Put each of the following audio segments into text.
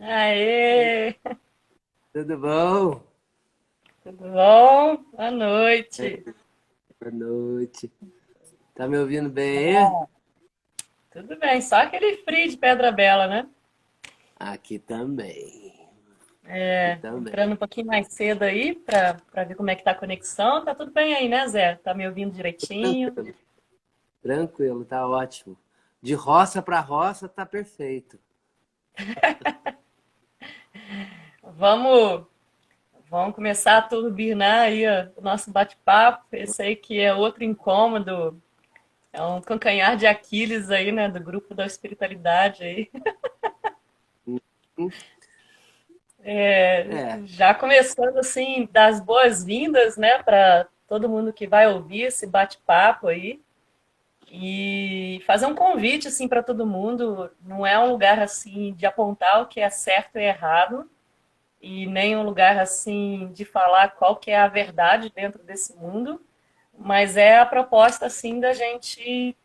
Aê! Tudo bom? Tudo bom? Boa É, noite. boa noite. Tá me ouvindo bem aí? Tudo bem, só aquele frio de Pedra Bela, né? Aqui também. Aqui É, também. entrando um pouquinho mais cedo aí para ver como é que tá a conexão. Tá tudo bem aí, né, Zé? Tá me ouvindo direitinho? Tranquilo, tranquilo, tá ótimo. De roça para roça tá perfeito. Vamos, vamos começar a turbinar aí ó, o nosso bate-papo. Esse aí que é outro incômodo, é um calcanhar de Aquiles aí, né, do grupo da espiritualidade aí. Hum, É, É, já começando assim, das boas-vindas, né, para todo mundo que vai ouvir esse bate-papo aí. E fazer um convite assim para todo mundo, não é um lugar assim de apontar o que é certo e errado, e nem um lugar assim de falar qual que é a verdade dentro desse mundo, mas é a proposta assim da gente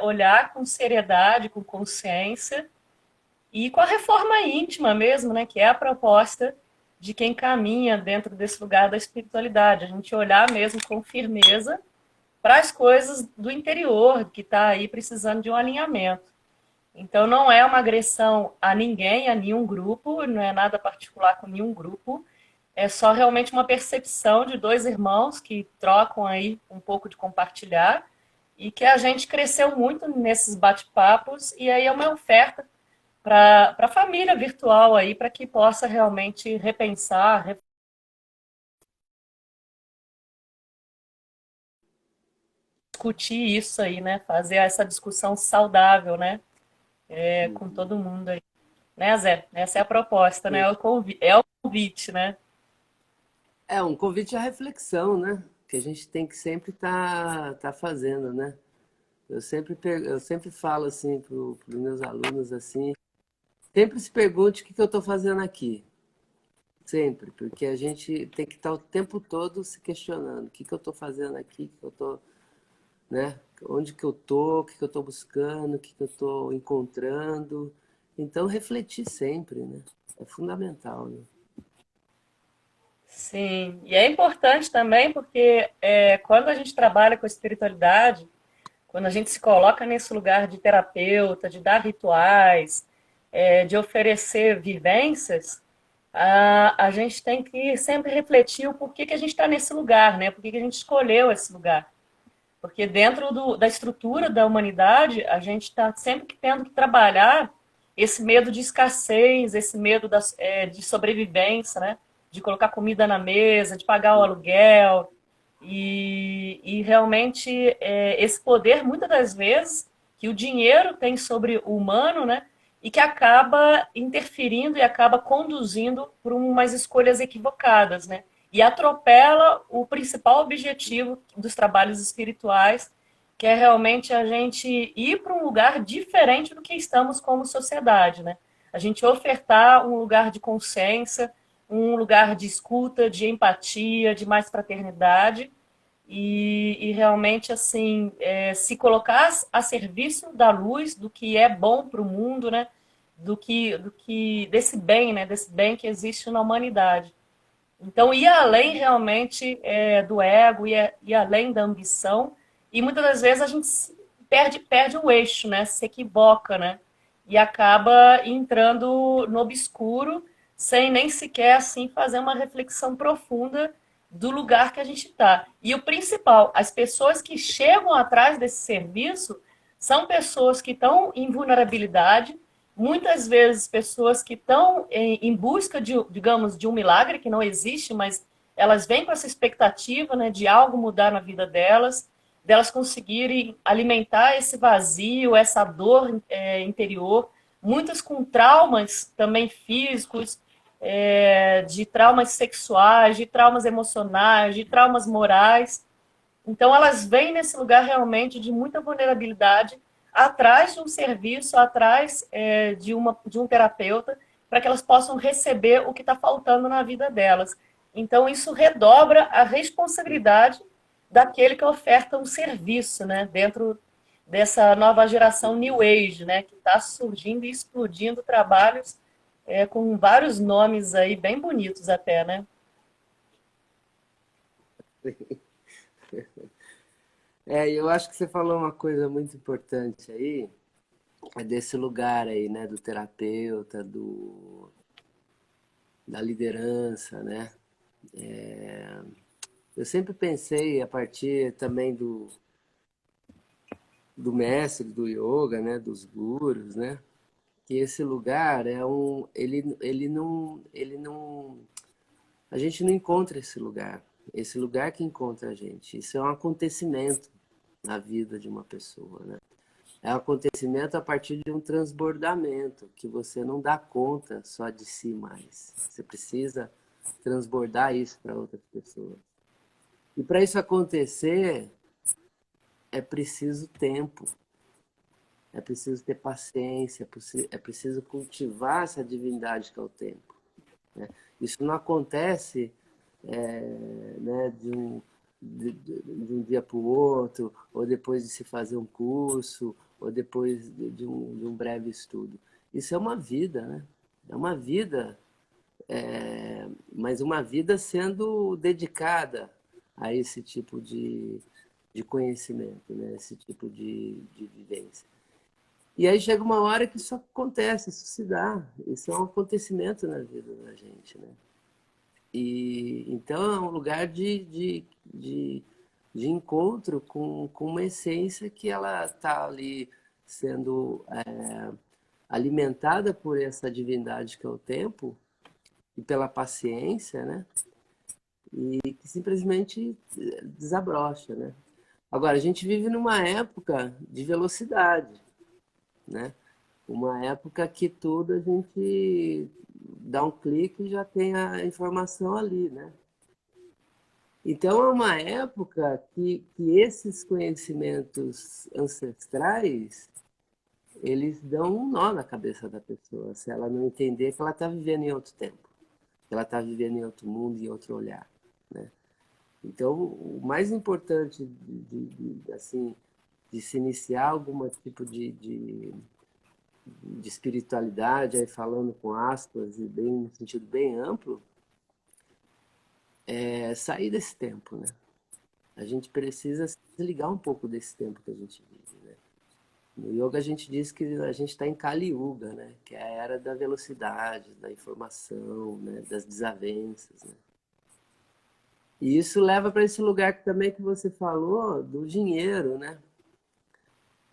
olhar com seriedade, com consciência e com a reforma íntima mesmo, né, que é a proposta de quem caminha dentro desse lugar da espiritualidade, a gente olhar mesmo com firmeza para as coisas do interior, que está aí precisando de um alinhamento. Então, não é uma agressão a ninguém, a nenhum grupo, não é nada particular com nenhum grupo, é só realmente uma percepção de dois irmãos que trocam aí um pouco de compartilhar e que a gente cresceu muito nesses bate-papos e aí é uma oferta para a família virtual aí, para que possa realmente repensar, discutir isso aí, né? Fazer essa discussão saudável, né? Com uhum. todo mundo aí. Né, Zé? Essa é a proposta, né? É o convite, né? É um convite à reflexão, né? Que a gente tem que sempre tá fazendo, né? Eu sempre falo assim para os meus alunos assim, sempre se pergunte o que que eu estou fazendo aqui. Sempre, porque a gente tem que estar o tempo todo se questionando. O que que eu estou fazendo aqui? O que que eu estou, né? Onde que eu estou? O que que eu estou buscando? O que que eu estou encontrando? Então, refletir sempre, né? É fundamental, né? Sim. E é importante também porque quando a gente trabalha com a espiritualidade, quando a gente se coloca nesse lugar de terapeuta, de dar rituais, de oferecer vivências, a gente tem que sempre refletir o porquê que a gente está nesse lugar, né? Por que a gente escolheu esse lugar. Porque dentro da estrutura da humanidade, a gente está sempre tendo que trabalhar esse medo de escassez, esse medo de sobrevivência, né? De colocar comida na mesa, de pagar o aluguel. E realmente esse poder, muitas das vezes, que o dinheiro tem sobre o humano, né? E que acaba interferindo e acaba conduzindo por umas escolhas equivocadas, né? E atropela o principal objetivo dos trabalhos espirituais, que é realmente a gente ir para um lugar diferente do que estamos como sociedade, né? A gente ofertar um lugar de consciência, um lugar de escuta, de empatia, de mais fraternidade e realmente assim se colocar a serviço da luz, do que é bom para o mundo, né? Do que desse bem, né? Desse bem que existe na humanidade. Então, ir além realmente do ego, ir além da ambição. E muitas das vezes a gente perde o eixo, né? Se equivoca, né? E acaba entrando no obscuro, sem nem sequer assim fazer uma reflexão profunda do lugar que a gente está. E o principal, as pessoas que chegam atrás desse serviço são pessoas que estão em vulnerabilidade, muitas vezes pessoas que estão em busca de, digamos, de um milagre que não existe, mas elas vêm com essa expectativa, né, de algo mudar na vida delas conseguirem alimentar esse vazio, essa dor interior, muitas com traumas também físicos, de traumas sexuais, de traumas emocionais, de traumas morais. Então elas vêm nesse lugar realmente de muita vulnerabilidade, atrás de um serviço, atrás de um terapeuta, para que elas possam receber o que está faltando na vida delas. Então, isso redobra a responsabilidade daquele que oferta um serviço, né, dentro dessa nova geração New Age, né, que está surgindo e explodindo trabalhos com vários nomes aí bem bonitos até, né? Eu acho que você falou uma coisa muito importante aí, é desse lugar aí, né, do terapeuta, da liderança, né? Eu sempre pensei, a partir também do mestre do yoga, né, dos gurus, né, que esse lugar ele não, a gente não encontra esse lugar que encontra a gente. Isso é um acontecimento na vida de uma pessoa, né? É um acontecimento a partir de um transbordamento, que você não dá conta só de si mais. Você precisa transbordar isso para outras pessoas. E para isso acontecer, é preciso tempo, é preciso ter paciência, é preciso cultivar essa divindade que é o tempo, né? Isso não acontece né, de um dia para o outro, ou depois de se fazer um curso, ou depois de um breve estudo. Isso é uma vida, né? É uma vida, mas uma vida sendo dedicada a esse tipo de conhecimento, né? Esse tipo de vivência. E aí chega uma hora que isso acontece, isso se dá. Isso é um acontecimento na vida da gente, né? E então é um lugar de encontro com uma essência que ela está ali sendo alimentada por essa divindade que é o tempo e pela paciência, né? E que simplesmente desabrocha, né? Agora, a gente vive numa época de velocidade, né? Uma época que tudo a gente dá um clique e já tem a informação ali, né? Então é uma época que esses conhecimentos ancestrais, eles dão um nó na cabeça da pessoa, se ela não entender que ela está vivendo em outro tempo, que ela está vivendo em outro mundo, em outro olhar, né? Então, o mais importante assim, de se iniciar algum tipo de espiritualidade, aí falando com aspas e bem, no sentido bem amplo, é sair desse tempo, né? A gente precisa se desligar um pouco desse tempo que a gente vive, né? No yoga a gente diz que a gente está em Kali Yuga, né? Que é a era da velocidade, da informação, né? Das desavenças, né? E isso leva para esse lugar também que você falou do dinheiro, né?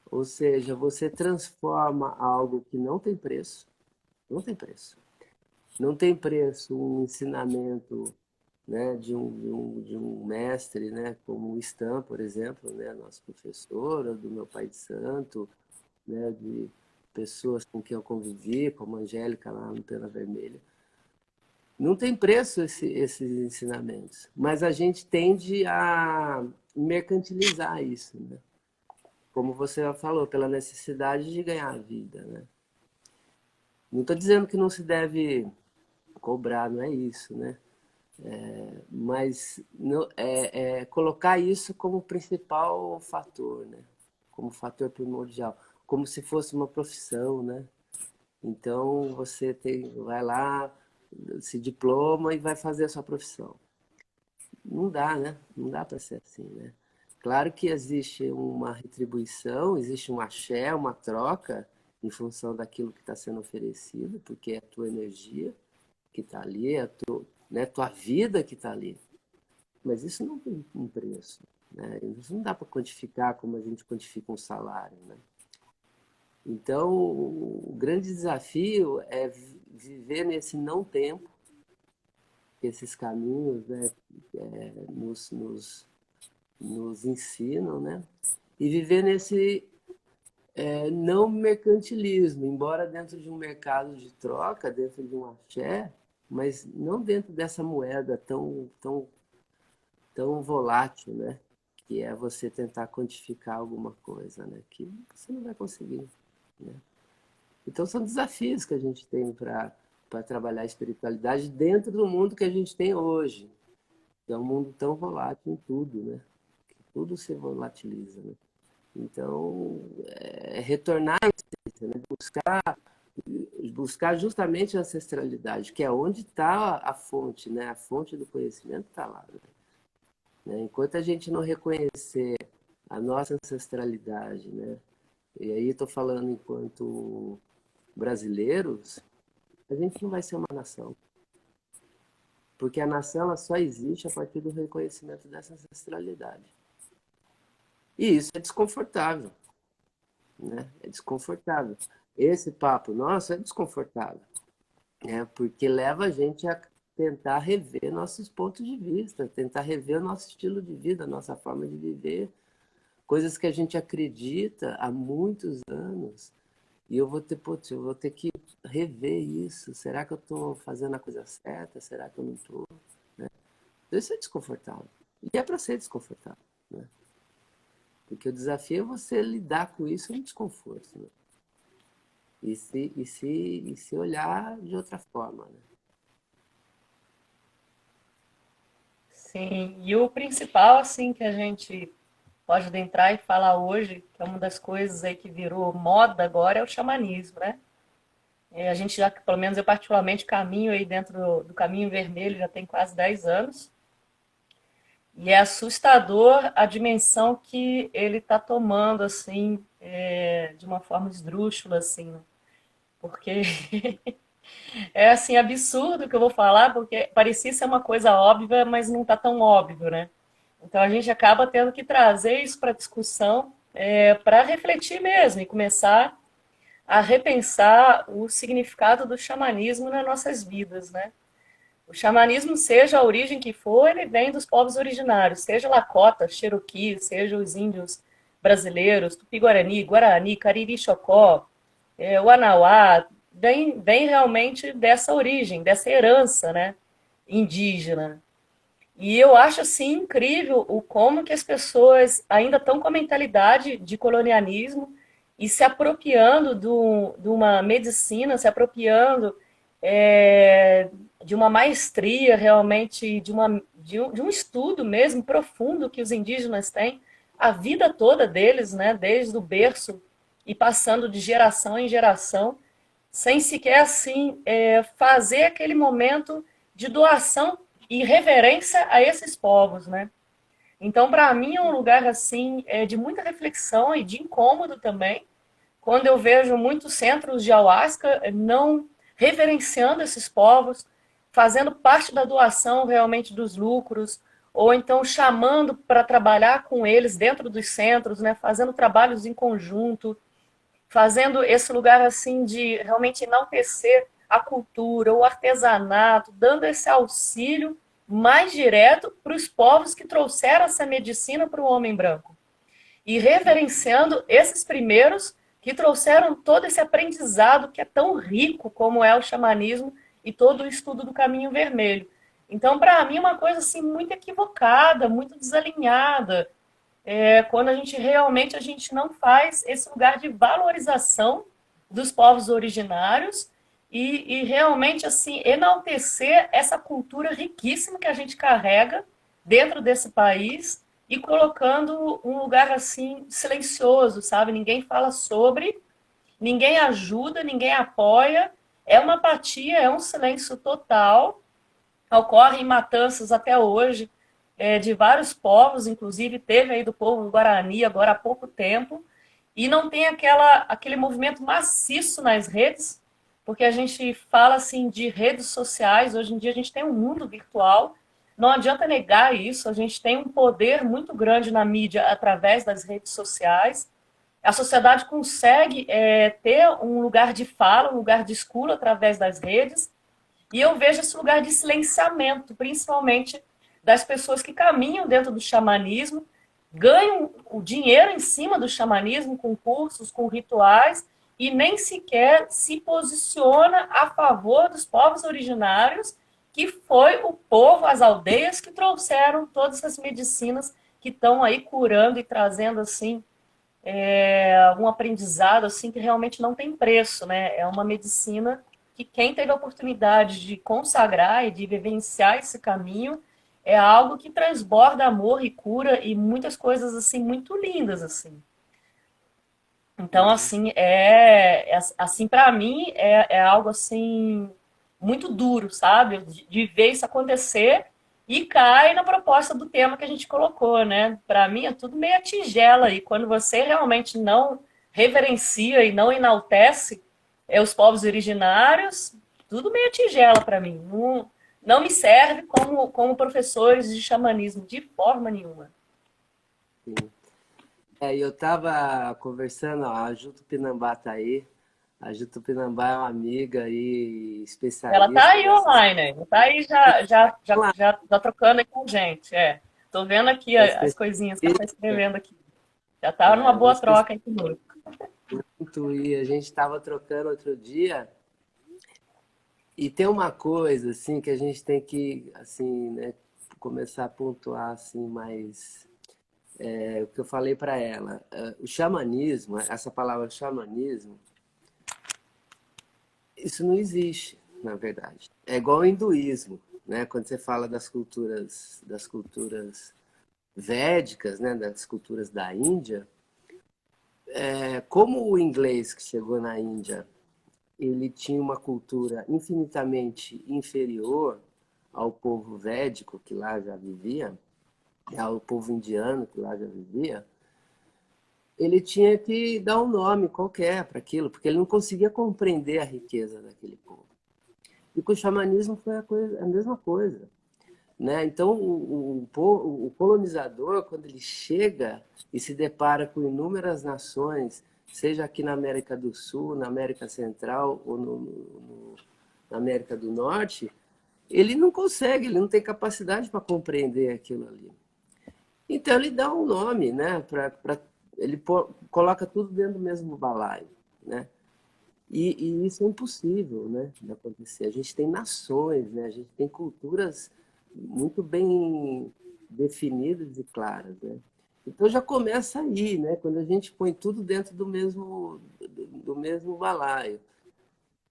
Ou seja, você transforma algo que não tem preço, não tem preço. Não tem preço um ensinamento, né, de um mestre, né, como o Stan, por exemplo, né, nosso professor, ou do meu pai de santo, né, de pessoas com quem eu convivi, como a Angélica lá no Pena Vermelha. Não tem preço esses ensinamentos, mas a gente tende a mercantilizar isso, né? Como você falou, pela necessidade de ganhar a vida, né? Não estou dizendo que não se deve cobrar, não é isso, né? Mas colocar isso como principal fator, né? Como fator primordial, como se fosse uma profissão, né? Então você vai lá, se diploma e vai fazer a sua profissão. Não dá, né? Não dá para ser assim, né? Claro que existe uma retribuição, existe um axé, uma troca em função daquilo que está sendo oferecido, porque é a tua energia que está ali, é tua vida que está ali. Mas isso não tem um preço, né? Isso não dá para quantificar como a gente quantifica um salário, né? Então, o grande desafio é viver nesse não tempo, que esses caminhos, né, nos ensinam, né? E viver nesse não mercantilismo, embora dentro de um mercado de troca, dentro de um axé, mas não dentro dessa moeda tão volátil, né? que é você tentar quantificar alguma coisa, né? Que você não vai conseguir, né? Então são desafios que a gente tem para trabalhar a espiritualidade dentro do mundo que a gente tem hoje, que é um mundo tão volátil em tudo, né? Que tudo se volatiliza, né? Então, é retornar à essência, né? Buscar justamente a ancestralidade, que é onde está a fonte, né? A fonte do conhecimento está lá, né? Enquanto a gente não reconhecer a nossa ancestralidade, né? E aí estou falando enquanto brasileiros, a gente não vai ser uma nação. Porque a nação ela só existe a partir do reconhecimento dessa ancestralidade. E isso é desconfortável, né? É desconfortável. Esse papo nosso é desconfortável, né? Porque leva a gente a tentar rever nossos pontos de vista, tentar rever o nosso estilo de vida, a nossa forma de viver, coisas que a gente acredita há muitos anos. E eu vou ter, putz, eu vou ter que rever isso. Será que eu estou fazendo a coisa certa? Será que eu não estou? Né? Então, isso é desconfortável. E é para ser desconfortável, né? Porque o desafio é você lidar com isso no desconforto, né? E se olhar de outra forma, né? Sim, e o principal, assim, que a gente pode adentrar e falar hoje, que é uma das coisas aí que virou moda agora, é o xamanismo, né? A gente já, pelo menos eu particularmente, caminho aí dentro do Caminho Vermelho já tem quase 10 anos. E é assustador a dimensão que ele está tomando, assim, de uma forma esdrúxula, assim, né? Porque é, assim, absurdo o que eu vou falar, porque parecia ser uma coisa óbvia, mas não está tão óbvio, né? Então a gente acaba tendo que trazer isso para discussão, para refletir mesmo e começar a repensar o significado do xamanismo nas nossas vidas, né? O xamanismo, seja a origem que for, ele vem dos povos originários, seja Lakota, Cherokee, seja os índios brasileiros, Tupi-Guarani, Guarani, Cariri-Chocó, o Anauá, vem realmente dessa origem, dessa herança, né, indígena. E eu acho assim incrível o como que as pessoas ainda estão com a mentalidade de colonialismo e se apropriando de uma medicina, se apropriando de uma maestria realmente, de um estudo mesmo profundo que os indígenas têm a vida toda deles, né, desde o berço e passando de geração em geração, sem sequer assim fazer aquele momento de doação e reverência a esses povos, né? Então, para mim, é um lugar assim de muita reflexão e de incômodo também, quando eu vejo muitos centros de ayahuasca não reverenciando esses povos, fazendo parte da doação realmente dos lucros, ou então chamando para trabalhar com eles dentro dos centros, né, fazendo trabalhos em conjunto, fazendo esse lugar assim de realmente enaltecer a cultura, o artesanato, dando esse auxílio mais direto para os povos que trouxeram essa medicina para o homem branco. E reverenciando esses primeiros que trouxeram todo esse aprendizado que é tão rico como é o xamanismo e todo o estudo do Caminho Vermelho. Então, para mim, é uma coisa assim muito equivocada, muito desalinhada, quando a gente não faz esse lugar de valorização dos povos originários e realmente assim enaltecer essa cultura riquíssima que a gente carrega dentro desse país e colocando um lugar assim silencioso, sabe? Ninguém fala sobre, ninguém ajuda, ninguém apoia, é uma apatia, é um silêncio total. Ocorrem matanças até hoje de vários povos, inclusive teve aí do povo Guarani agora há pouco tempo, e não tem aquele movimento maciço nas redes, porque a gente fala assim de redes sociais, hoje em dia a gente tem um mundo virtual, não adianta negar isso, a gente tem um poder muito grande na mídia através das redes sociais, a sociedade consegue ter um lugar de fala, um lugar de escuta através das redes, e eu vejo esse lugar de silenciamento, principalmente das pessoas que caminham dentro do xamanismo, ganham o dinheiro em cima do xamanismo, com cursos, com rituais, e nem sequer se posiciona a favor dos povos originários, que foi o povo, as aldeias, que trouxeram todas essas medicinas que estão aí curando e trazendo assim um aprendizado assim que realmente não tem preço, né? É uma medicina que quem teve a oportunidade de consagrar e de vivenciar esse caminho é algo que transborda amor e cura e muitas coisas assim muito lindas assim. Então, Uhum. assim, assim para mim é algo assim muito duro, sabe? De ver isso acontecer e cai na proposta do tema que a gente colocou, né? Para mim é tudo meio a tigela e quando você realmente não reverencia e não enaltece os povos originários, tudo meio a tigela para mim. Não, não me serve como professores de xamanismo de forma nenhuma. Sim. Eu estava conversando, ó, a Ju Tupinambá tá aí. A Ju Tupinambá é uma amiga e Ela tá especialista aí nessas online, né? Tá aí já trocando aí com a gente. Tô vendo aqui é as coisinhas que ela tá especialista, escrevendo aqui. Já tá numa uma boa troca aí comigo. muito, e a gente estava trocando outro dia, e tem uma coisa assim que a gente tem que assim, né, começar a pontuar assim mais o que eu falei para ela, o xamanismo, essa palavra xamanismo, isso não existe, na verdade. É igual ao hinduísmo, né? Quando você fala das culturas védicas, né, das culturas da Índia, como o inglês que chegou na Índia ele tinha uma cultura infinitamente inferior ao povo védico que lá já vivia, ao povo indiano que lá já vivia, ele tinha que dar um nome qualquer para aquilo, porque ele não conseguia compreender a riqueza daquele povo. E com o xamanismo foi a mesma coisa. Né? Então, o colonizador, quando ele chega e se depara com inúmeras nações, seja aqui na América do Sul, na América Central ou na América do Norte, ele não consegue, ele não tem capacidade para compreender aquilo ali. Então, ele dá um nome, né? Ele coloca tudo dentro do mesmo balaio. Né? E isso é impossível, né, de acontecer. A gente tem nações, né, a gente tem culturas muito bem definidas e claras, né? Então já começa aí, né, quando a gente põe tudo dentro do mesmo balaio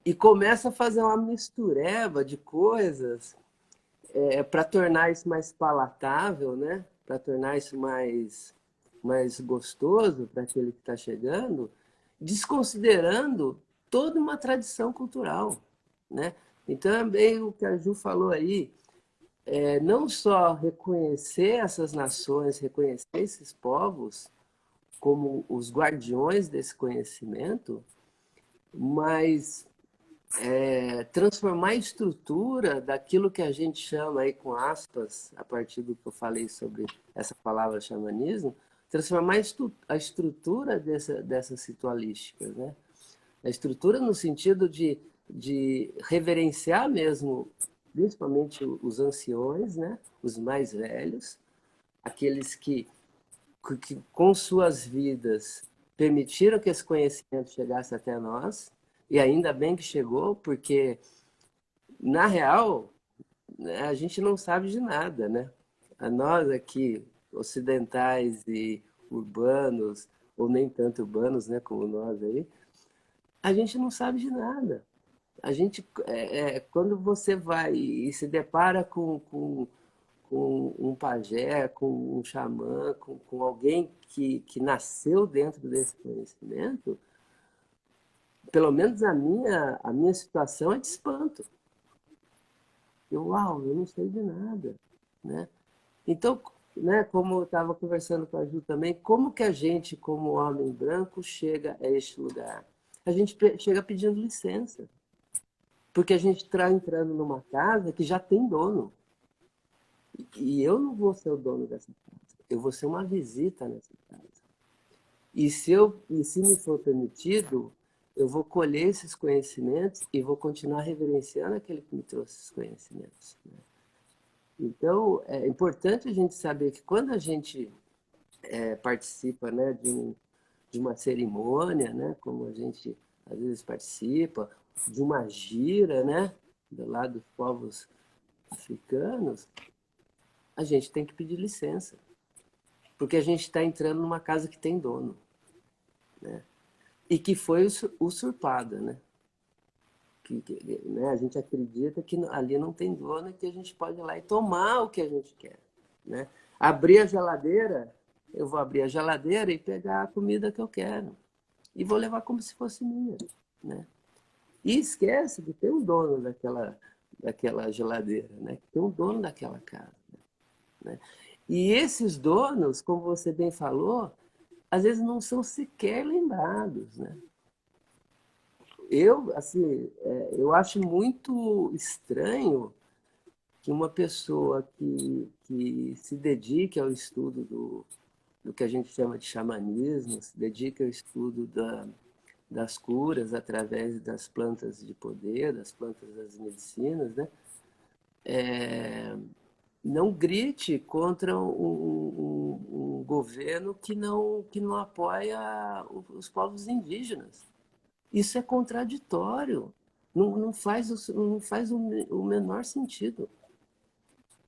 e começa a fazer uma mistureba de coisas para tornar isso mais palatável, né, para tornar isso mais gostoso para aquele que está chegando, desconsiderando toda uma tradição cultural, né? Então, é bem o que a Ju falou aí, não só reconhecer essas nações, reconhecer esses povos como os guardiões desse conhecimento, mas transformar a estrutura daquilo que a gente chama aí com aspas, a partir do que eu falei sobre essa palavra xamanismo, transformar a estrutura dessas ritualísticas, né? A estrutura no sentido de reverenciar mesmo, principalmente os anciões, né? Os mais velhos, aqueles que com suas vidas permitiram que esse conhecimento chegasse até nós, e ainda bem que chegou, porque na real, né, a gente não sabe de nada, né? A nós aqui, ocidentais e urbanos, ou nem tanto urbanos, né, como nós aí, a gente não sabe de nada. A gente, quando você vai e se depara com um pajé, com um xamã, com alguém que nasceu dentro desse conhecimento, pelo menos a minha situação é de espanto. Eu não sei de nada, né? Então, né, como eu estava conversando com a Ju também, como que a gente, como homem branco, chega a este lugar? A gente chega pedindo licença, porque a gente está entrando numa casa que já tem dono. E eu não vou ser o dono dessa casa, eu vou ser uma visita nessa casa. E se me for permitido, eu vou colher esses conhecimentos e vou continuar reverenciando aquele que me trouxe esses conhecimentos. Né? Então, é importante a gente saber que quando a gente participa, né, de uma cerimônia, né, como a gente às vezes participa, de uma gira, né, do lado dos povos africanos, a gente tem que pedir licença. porque a gente está entrando numa casa que tem dono, né? E que foi usurpada, né? Né? A gente acredita que ali não tem dono e que a gente pode ir lá e tomar o que a gente quer, né? Abrir a geladeira, eu vou abrir a geladeira e pegar a comida que eu quero e vou levar como se fosse minha, né? E esquece que tem um dono daquela geladeira, né? Tem um dono daquela casa, né? E esses donos, como você bem falou, às vezes não são sequer lembrados, né? Eu, assim, eu acho muito estranho que uma pessoa que se dedique ao estudo do que a gente chama de xamanismo, se dedique ao estudo das curas através das plantas de poder, das plantas das medicinas, né? Não grite contra um governo que não apoia os povos indígenas. Isso é contraditório. Não faz o menor sentido.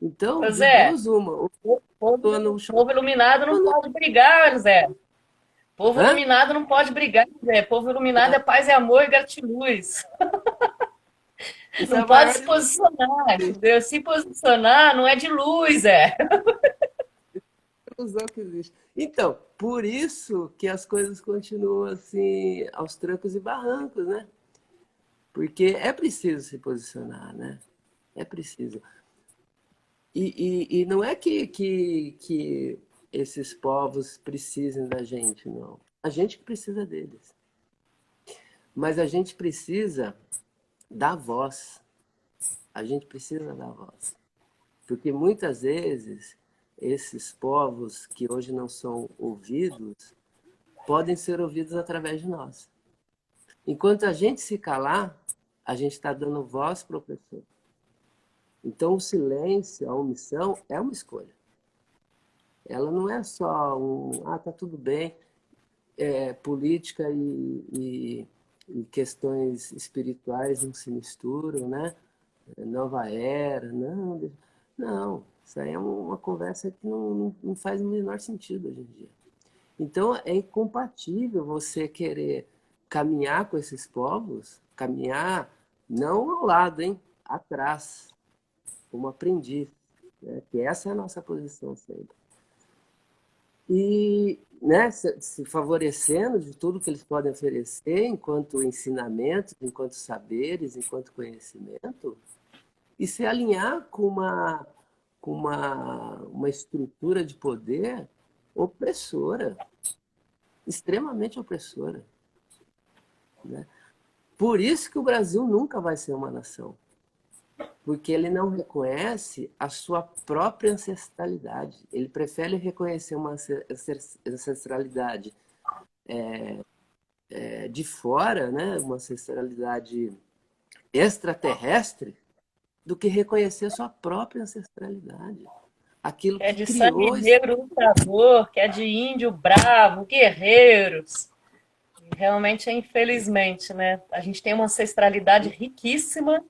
Então, Pois de é, duas, uma. Ou o dono povo iluminado não chama. pode brigar, Zé. Povo Hã? iluminado não pode brigar, Zé. Povo iluminado é paz e amor e gratiluz. Isso é Não a pode maior se posicionar, entendeu? Se posicionar não é de luz, é. ilusão que existe. Então, por isso que as coisas continuam assim, aos trancos e barrancos, né? Porque é preciso se posicionar, né? É preciso. E não é que esses povos precisem da gente, não. A gente que precisa deles. Mas a gente precisa dar voz. A gente precisa dar voz. Porque muitas vezes esses povos que hoje não são ouvidos podem ser ouvidos através de nós. Enquanto a gente se calar, a gente está dando voz para o opressor. Então, o silêncio, a omissão, é uma escolha. Ela não é só tá tudo bem, política e questões espirituais não se misturam, né? Nova era, não, não, isso aí é uma conversa que não faz o menor sentido hoje em dia. Então, é incompatível você querer caminhar com esses povos, caminhar não ao lado, hein? Atrás, como aprendiz, né? Que essa é a nossa posição sempre. E, né, se favorecendo de tudo que eles podem oferecer enquanto ensinamentos, enquanto saberes, enquanto conhecimento, e se alinhar com uma estrutura de poder opressora, extremamente opressora, né? Por isso que o Brasil nunca vai ser uma nação, porque ele não reconhece a sua própria ancestralidade. Ele prefere reconhecer uma ancestralidade de fora, né? Uma ancestralidade extraterrestre, do que reconhecer a sua própria ancestralidade. Aquilo Que é que de sangue criou negro lutador, que é de índio bravo, guerreiros. Realmente, infelizmente, né? A gente tem uma ancestralidade riquíssima,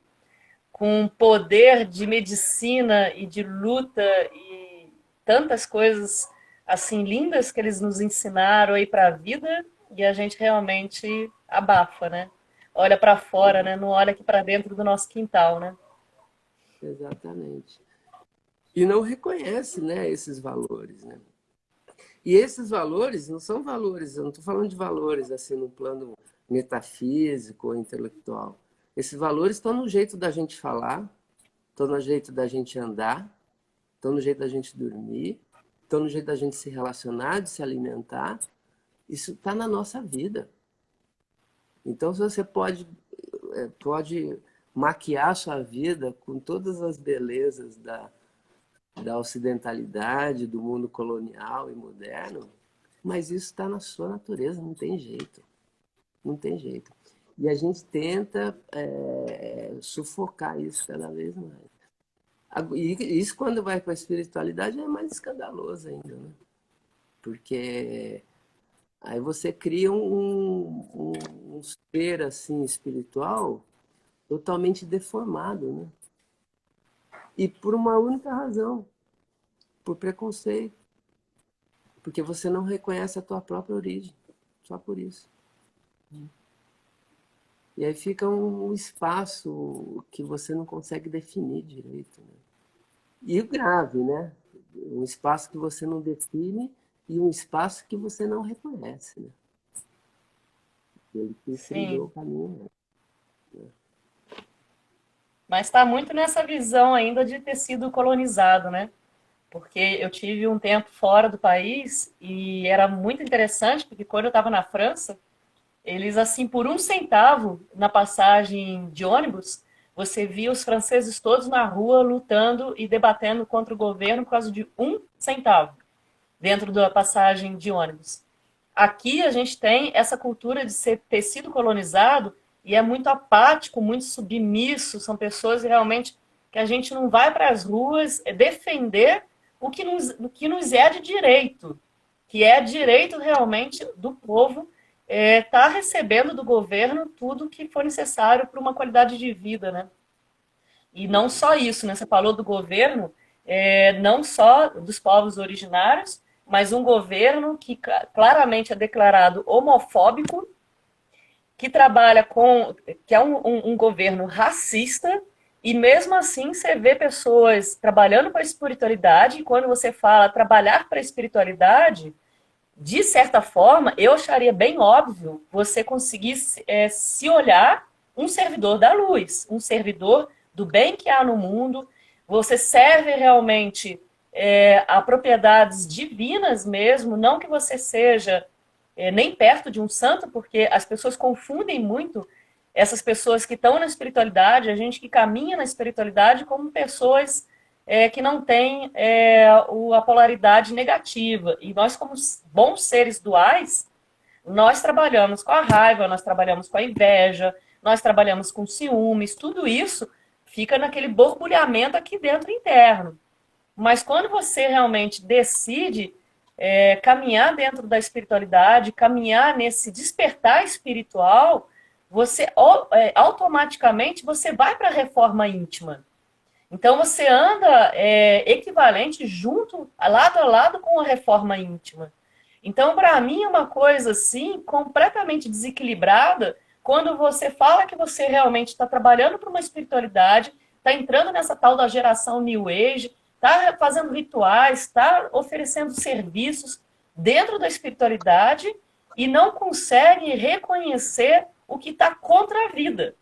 com poder de medicina e de luta e tantas coisas assim lindas que eles nos ensinaram aí para a vida e a gente realmente abafa, né? Olha para fora, né? Não olha aqui para dentro do nosso quintal, né? exatamente. E não reconhece, né, esses valores, né? E esses valores não são valores, eu não estou falando de valores assim no plano metafísico ou intelectual. Esses valores estão no jeito da gente falar, estão no jeito da gente andar, estão no jeito da gente dormir, estão no jeito da gente se relacionar, de se alimentar. Isso está na nossa vida. Então, se você pode maquiar a sua vida com todas as belezas da ocidentalidade, do mundo colonial e moderno, mas isso está na sua natureza, não tem jeito. Não tem jeito. E a gente tenta sufocar isso cada vez mais. E isso, quando vai para a espiritualidade, é mais escandaloso ainda, né? Porque aí você cria um ser assim, espiritual totalmente deformado, né? E por uma única razão, por preconceito. porque você não reconhece a tua própria origem, só por isso. E aí fica um espaço que você não consegue definir direito, né? E o grave, né? Um espaço que você não define e um espaço que você não reconhece, né? Ele que trilhou Sim. o caminho. Mas está muito nessa visão ainda de ter sido colonizado, né? Porque eu tive um tempo fora do país e era muito interessante, porque quando eu estava na França, eles, assim, por 1 centavo na passagem de ônibus, você via os franceses todos na rua lutando e debatendo contra o governo por causa de 1 centavo dentro da passagem de ônibus. Aqui a gente tem essa cultura de ter sido colonizado e é muito apático, muito submisso, são pessoas realmente que a gente não vai para as ruas defender o que nos é de direito, que é direito realmente do povo estar recebendo do governo tudo que for necessário para uma qualidade de vida, né? E não só isso, né? Você falou do governo, não só dos povos originários, mas um governo que claramente é declarado homofóbico, que trabalha que é um governo racista, e mesmo assim você vê pessoas trabalhando para a espiritualidade, e quando você fala trabalhar para a espiritualidade, de certa forma, eu acharia bem óbvio você conseguir se olhar um servidor da luz, um servidor do bem que há no mundo. Você serve realmente a propriedades divinas mesmo, não que você seja nem perto de um santo, porque as pessoas confundem muito essas pessoas que estão na espiritualidade, a gente que caminha na espiritualidade, como pessoas que não têm a polaridade negativa. E nós, como bons seres duais, nós trabalhamos com a raiva, nós trabalhamos com a inveja, nós trabalhamos com ciúmes, tudo isso fica naquele borbulhamento aqui dentro interno. Mas quando você realmente decide caminhar dentro da espiritualidade, caminhar nesse despertar espiritual, você automaticamente você vai para a reforma íntima. Então você anda equivalente junto, lado a lado com a reforma íntima. Então, para mim, é uma coisa assim, completamente desequilibrada, quando você fala que você realmente está trabalhando para uma espiritualidade, está entrando nessa tal da geração New Age, está fazendo rituais, está oferecendo serviços dentro da espiritualidade e não consegue reconhecer o que está contra a vida.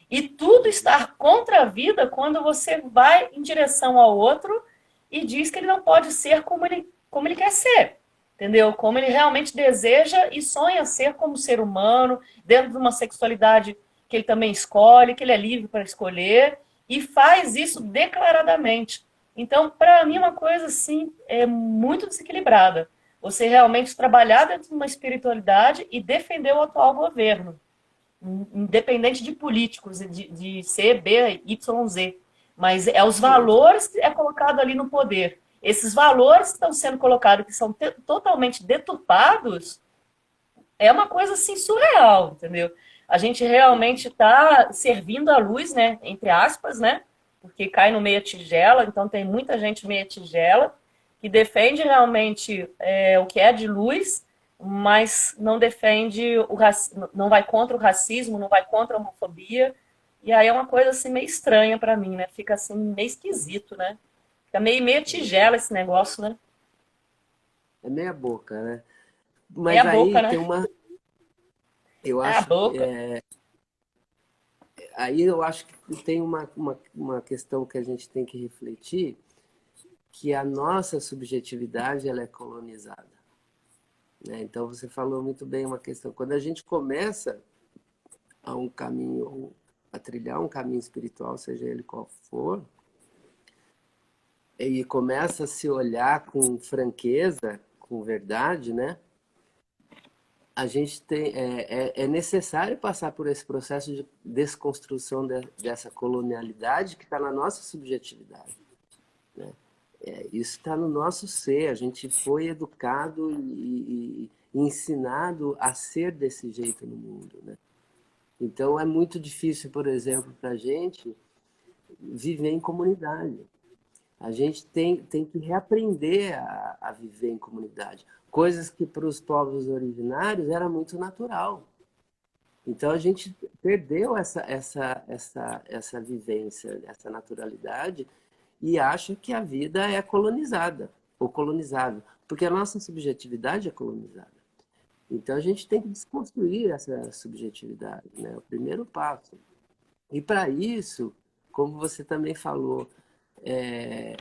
E tudo estar contra a vida quando você vai em direção ao outro e diz que ele não pode ser como ele quer ser. Entendeu? Como ele realmente deseja e sonha ser como ser humano, dentro de uma sexualidade que ele também escolhe, que ele é livre para escolher, e faz isso declaradamente. Então, para mim, é uma coisa assim, é muito desequilibrada. Você realmente trabalhar dentro de uma espiritualidade e defender o atual governo independente de políticos, de C, B, Y, Z. Mas é os valores que é colocado ali no poder. Esses valores que estão sendo colocados, que são totalmente deturpados, é uma coisa assim surreal, entendeu? A gente realmente está servindo a luz, né? Entre aspas, né? Porque cai no meia tigela, então tem muita gente meia tigela que defende realmente o que é de luz, mas não defende não vai contra o racismo, não vai contra a homofobia. E aí é uma coisa assim meio estranha para mim, né? Fica assim meio esquisito, né? Fica meia tigela esse negócio, né? É meia boca, né? Meia Mas boca, aí né? tem uma. Eu É a acho. boca. Aí eu acho que tem uma questão que a gente tem que refletir, que a nossa subjetividade ela é colonizada. Né? Então você falou muito bem uma questão. Quando a gente começa a um caminho, a trilhar um caminho espiritual, seja ele qual for, e começa a se olhar com franqueza, com verdade, né? A gente tem é necessário passar por esse processo de desconstrução dessa colonialidade que está na nossa subjetividade, né? Isso está no nosso ser. A gente foi educado e ensinado a ser desse jeito no mundo, né? Então é muito difícil, por exemplo, para a gente viver em comunidade. A gente tem que reaprender a viver em comunidade. Coisas que para os povos originários era muito natural. Então a gente perdeu essa vivência, essa naturalidade e acha que a vida é colonizada ou colonizável, porque a nossa subjetividade é colonizada. Então a gente tem que desconstruir essa subjetividade, né? É o primeiro passo. E para isso, como você também falou, é,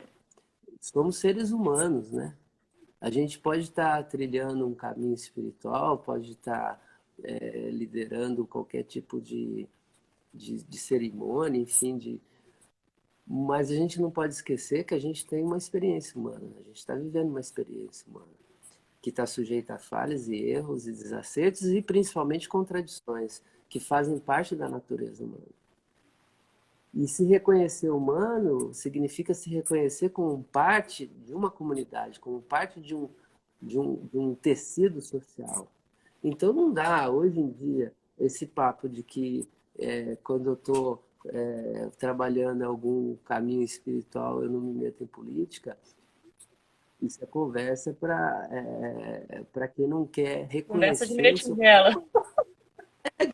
somos seres humanos, né? A gente pode estar trilhando um caminho espiritual, pode estar liderando qualquer tipo de cerimônia, enfim, mas a gente não pode esquecer que a gente tem uma experiência humana, a gente está vivendo uma experiência humana, que está sujeita a falhas e erros e desacertos e principalmente contradições, que fazem parte da natureza humana. E se reconhecer humano significa se reconhecer como parte de uma comunidade, como parte de um tecido social. Então não dá, hoje em dia, esse papo de que quando eu estou trabalhando em algum caminho espiritual eu não me meto em política. Isso é conversa para quem não quer Conversa de reconhecer meia o seu tigela.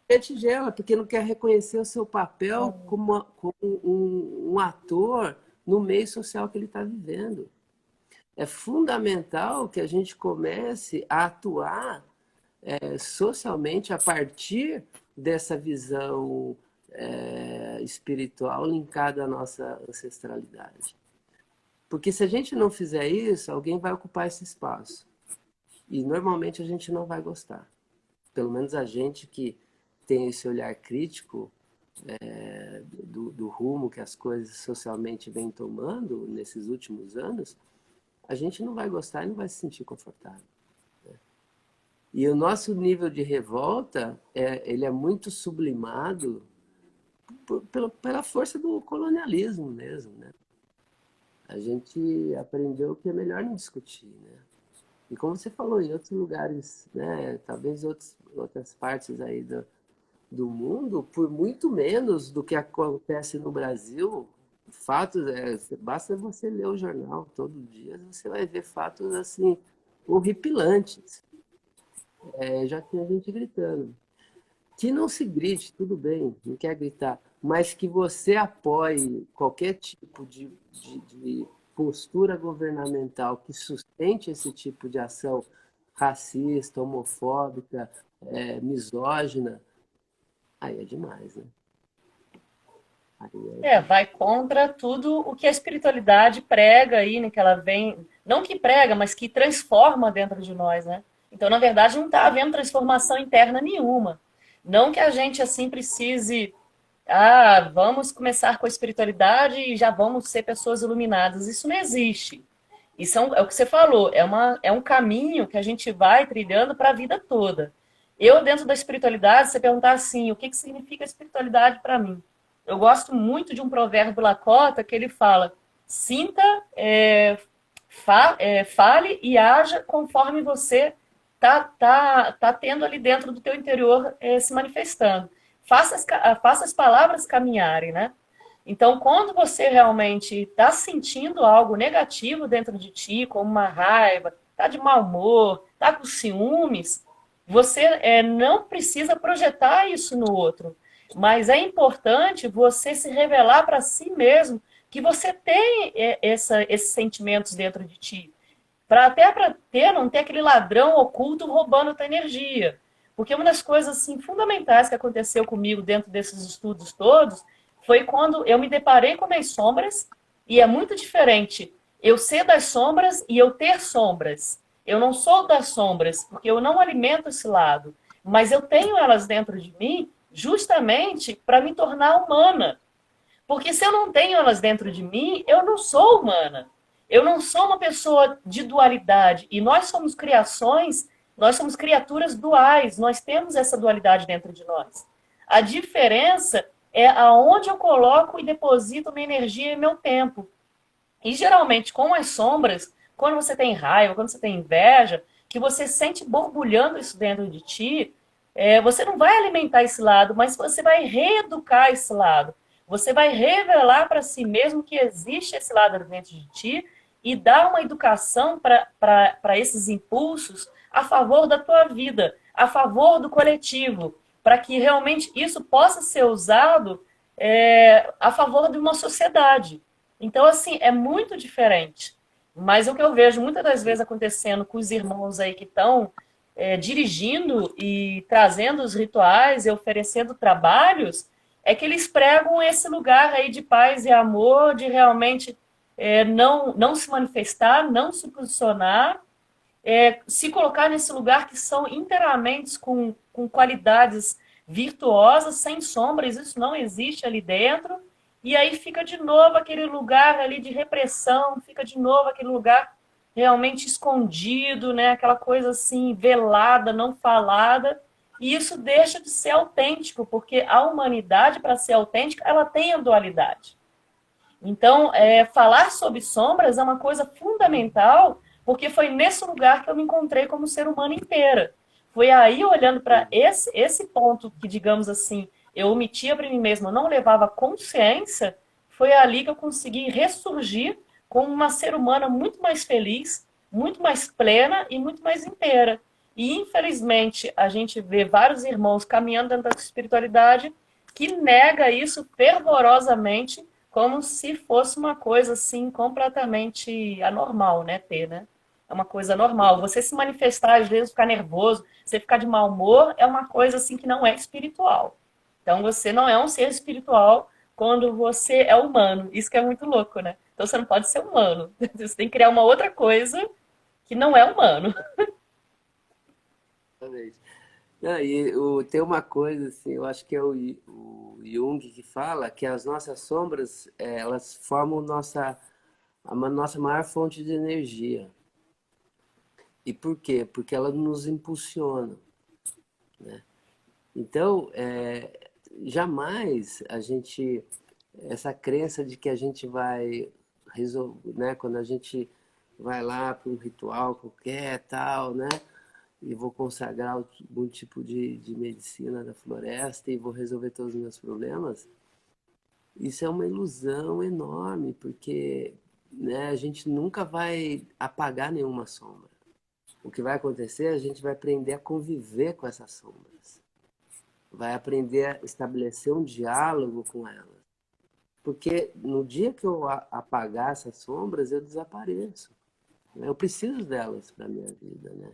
é tigela, porque não quer reconhecer o seu papel como um ator no meio social que ele está vivendo. É fundamental que a gente comece a atuar socialmente a partir dessa visão espiritual linkada à nossa ancestralidade. Porque se a gente não fizer isso, alguém vai ocupar esse espaço. E normalmente a gente não vai gostar. Pelo menos a gente que tem esse olhar crítico do rumo que as coisas socialmente vêm tomando nesses últimos anos, a gente não vai gostar e não vai se sentir confortável. E o nosso nível de revolta, ele é muito sublimado pela força do colonialismo mesmo, né? A gente aprendeu que é melhor não discutir, né? E como você falou, em outros lugares, né? Talvez outras partes aí do mundo, por muito menos do que acontece no Brasil, fatos, basta você ler o jornal todo dia, você vai ver fatos assim horripilantes. Já tinha gente gritando. Que não se grite, tudo bem, não quer gritar, mas que você apoie qualquer tipo de postura governamental que sustente esse tipo de ação racista, homofóbica, misógina, aí é demais, né? Vai contra tudo o que a espiritualidade prega aí, né? Que ela vem, não que prega, mas que transforma dentro de nós, né? Então, na verdade, não está havendo transformação interna nenhuma. Não que a gente assim precise, vamos começar com a espiritualidade e já vamos ser pessoas iluminadas. Isso não existe. Isso é o que você falou, é um caminho que a gente vai trilhando para a vida toda. Eu, dentro da espiritualidade, você perguntar assim, o que significa espiritualidade para mim? Eu gosto muito de um provérbio Lakota que ele fala: sinta, fale e haja conforme você tá tendo ali dentro do teu interior se manifestando. Faça as palavras caminharem, né? Então, quando você realmente está sentindo algo negativo dentro de ti, como uma raiva, está de mau humor, está com ciúmes, você não precisa projetar isso no outro. Mas é importante você se revelar para si mesmo que você tem esses sentimentos dentro de ti. Até para não ter aquele ladrão oculto roubando a tua energia. Porque uma das coisas assim, fundamentais que aconteceu comigo dentro desses estudos todos foi quando eu me deparei com as sombras, e é muito diferente eu ser das sombras e eu ter sombras. Eu não sou das sombras, porque eu não alimento esse lado, mas eu tenho elas dentro de mim justamente para me tornar humana. Porque se eu não tenho elas dentro de mim, eu não sou humana. Eu não sou uma pessoa de dualidade. E nós somos criações, nós somos criaturas duais. Nós temos essa dualidade dentro de nós. A diferença é aonde eu coloco e deposito minha energia e meu tempo. E geralmente com as sombras, quando você tem raiva, quando você tem inveja, que você sente borbulhando isso dentro de ti, você não vai alimentar esse lado, mas você vai reeducar esse lado. você vai revelar para si mesmo que existe esse lado dentro de ti e dar uma educação para esses impulsos a favor da tua vida, a favor do coletivo, para que realmente isso possa ser usado a favor de uma sociedade. Então, assim, é muito diferente. Mas o que eu vejo muitas das vezes acontecendo com os irmãos aí que estão dirigindo e trazendo os rituais e oferecendo trabalhos, é que eles pregam esse lugar aí de paz e amor, de realmente não se manifestar, não se posicionar, se colocar nesse lugar que são inteiramente com qualidades virtuosas, sem sombras, isso não existe ali dentro, e aí fica de novo aquele lugar ali de repressão, fica de novo aquele lugar realmente escondido, né? Aquela coisa assim, velada, não falada, e isso deixa de ser autêntico, porque a humanidade, para ser autêntica, ela tem a dualidade. Então, falar sobre sombras é uma coisa fundamental, porque foi nesse lugar que eu me encontrei como ser humano inteira. Foi aí, olhando para esse ponto que, digamos assim, eu omitia para mim mesma, não levava consciência, foi ali que eu consegui ressurgir como uma ser humana muito mais feliz, muito mais plena e muito mais inteira. E, infelizmente, a gente vê vários irmãos caminhando dentro da espiritualidade que nega isso fervorosamente como se fosse uma coisa assim completamente anormal, né, ter, né? É uma coisa normal. Você se manifestar às vezes, ficar nervoso, você ficar de mau humor, é uma coisa assim que não é espiritual. Então você não é um ser espiritual quando você é humano. Isso que é muito louco, né? Então você não pode ser humano. Você tem que criar uma outra coisa que não é humano. Exatamente. Não, tem uma coisa assim, eu acho que é o Jung que fala que as nossas sombras, elas formam nossa maior fonte de energia. E por quê? Porque elas nos impulsionam, né? Então, jamais essa crença de que a gente vai resolver, né? Quando a gente vai lá para um ritual qualquer, tal, né? E vou consagrar algum tipo de medicina da floresta e vou resolver todos os meus problemas, isso é uma ilusão enorme, porque, né, a gente nunca vai apagar nenhuma sombra. O que vai acontecer, a gente vai aprender a conviver com essas sombras. Vai aprender a estabelecer um diálogo com elas. Porque no dia que eu apagar essas sombras, eu desapareço. Eu preciso delas para a minha vida, né?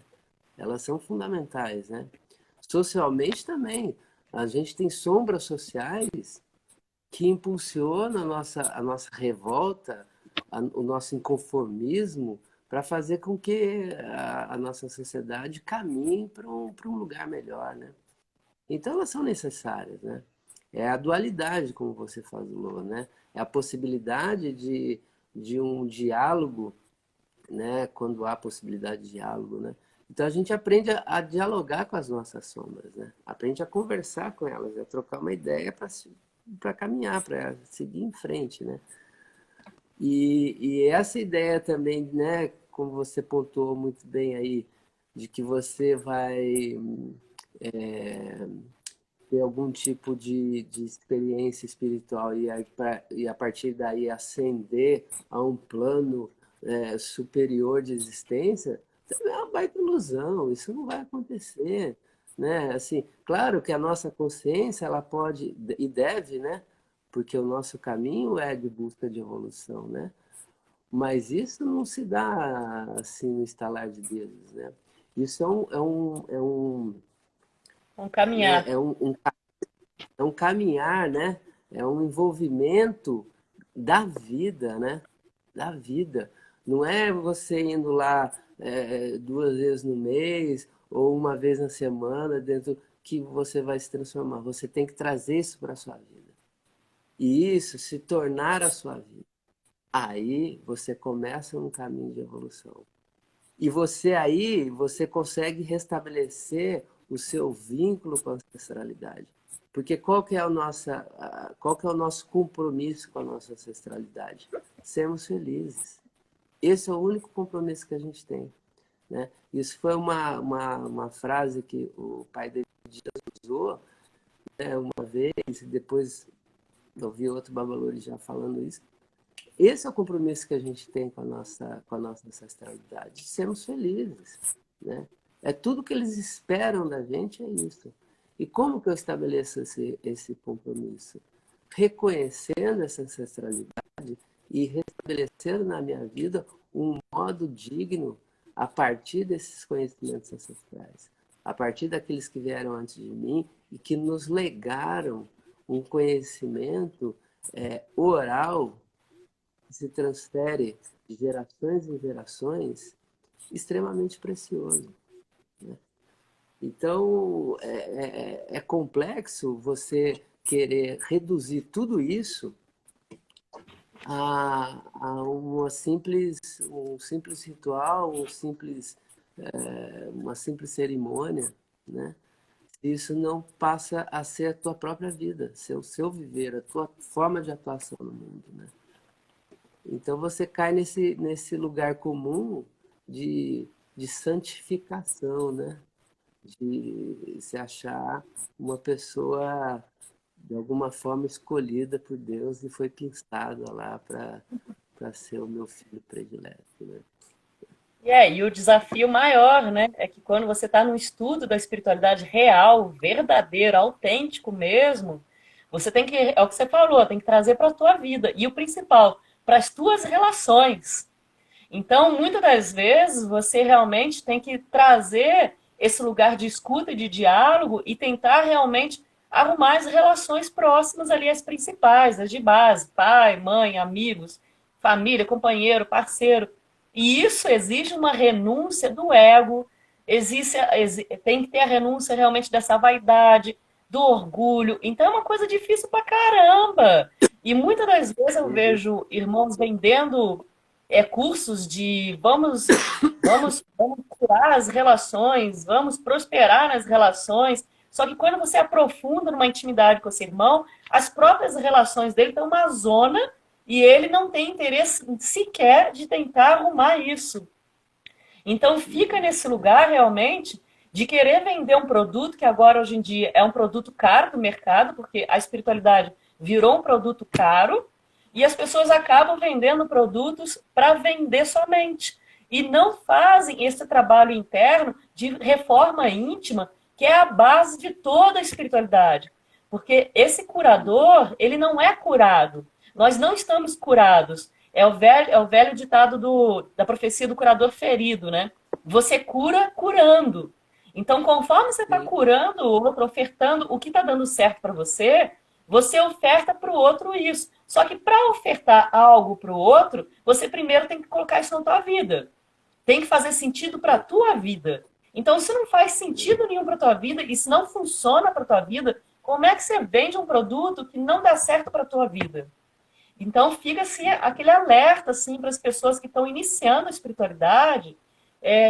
Elas são fundamentais, né? Socialmente também. A gente tem sombras sociais que impulsionam a nossa revolta, o nosso inconformismo, para fazer com que a nossa sociedade caminhe para um lugar melhor, né? Então elas são necessárias, né? É a dualidade, como você falou, né? É a possibilidade de um diálogo, né? Quando há possibilidade de diálogo, né? Então a gente aprende a dialogar com as nossas sombras, né? Aprende a conversar com elas, a trocar uma ideia para caminhar, para seguir em frente, né? E essa ideia também, né? Como você pontuou muito bem aí, de que você vai ter algum tipo de experiência espiritual e a partir daí ascender a um plano superior de existência, também é uma baita ilusão, isso não vai acontecer, né? Assim, claro que a nossa consciência, ela pode e deve, né? Porque o nosso caminho é de busca de evolução, né? Mas isso não se dá assim no estalar de dedos, né? Isso Vamos né, caminhar. é um caminhar, né? É um envolvimento da vida, né? Da vida. Não é você indo lá 2 vezes no mês ou uma vez na semana dentro que você vai se transformar. Você tem que trazer isso para a sua vida. E isso se tornar a sua vida. Aí você começa um caminho de evolução. E você consegue restabelecer o seu vínculo com a ancestralidade. Porque qual que é o nosso compromisso com a nossa ancestralidade? Sermos felizes. Esse é o único compromisso que a gente tem, né? Isso foi uma frase que o pai dele usou, né, uma vez, e depois Eu vi outro Babalori já falando isso. Esse é o compromisso que a gente tem com a nossa ancestralidade. Sermos felizes, né? É tudo que eles esperam da gente, é isso. E como que eu estabeleço esse compromisso? Reconhecendo essa ancestralidade e restabelecendo na minha vida um modo digno a partir desses conhecimentos ancestrais, a partir daqueles que vieram antes de mim e que nos legaram um conhecimento oral que se transfere de gerações em gerações, extremamente precioso. Né? Então, é complexo você querer reduzir tudo isso a um simples ritual, uma simples cerimônia, né? Isso não passa a ser a tua própria vida, ser o seu viver, a tua forma de atuação no mundo, né? Então você cai nesse lugar comum de santificação, né? De se achar uma pessoa de alguma forma escolhida por Deus e foi pensada lá para ser o meu filho predileto, né? E o desafio maior, né, é que quando você está num estudo da espiritualidade real, verdadeiro, autêntico mesmo, você tem que, é o que você falou, tem que trazer para a tua vida. E o principal, para as tuas relações. Então, muitas das vezes, você realmente tem que trazer esse lugar de escuta e de diálogo e tentar realmente arrumar as relações próximas ali, as principais, as de base, pai, mãe, amigos, família, companheiro, parceiro. E isso exige uma renúncia do ego, tem que ter a renúncia realmente dessa vaidade, do orgulho. Então é uma coisa difícil pra caramba. E muitas das vezes eu Uhum. vejo irmãos vendendo cursos de vamos curar as relações, vamos prosperar nas relações. Só que quando você aprofunda numa intimidade com esse irmão, as próprias relações dele estão uma zona e ele não tem interesse sequer de tentar arrumar isso. Então fica nesse lugar realmente de querer vender um produto que agora hoje em dia é um produto caro do mercado, porque a espiritualidade virou um produto caro e as pessoas acabam vendendo produtos para vender somente e não fazem esse trabalho interno de reforma íntima, que é a base de toda a espiritualidade. Porque esse curador, ele não é curado. Nós não estamos curados. É o velho ditado da profecia do curador ferido, né? Você cura curando. Então, conforme você está Sim, curando o outro, ofertando o que está dando certo para você, você oferta para o outro isso. Só que para ofertar algo para o outro, você primeiro tem que colocar isso na tua vida. Tem que fazer sentido para a tua vida. Então, se não faz sentido nenhum para a tua vida e se não funciona para a tua vida, como é que você vende um produto que não dá certo para a tua vida? Então fica assim, aquele alerta assim, para as pessoas que estão iniciando a espiritualidade,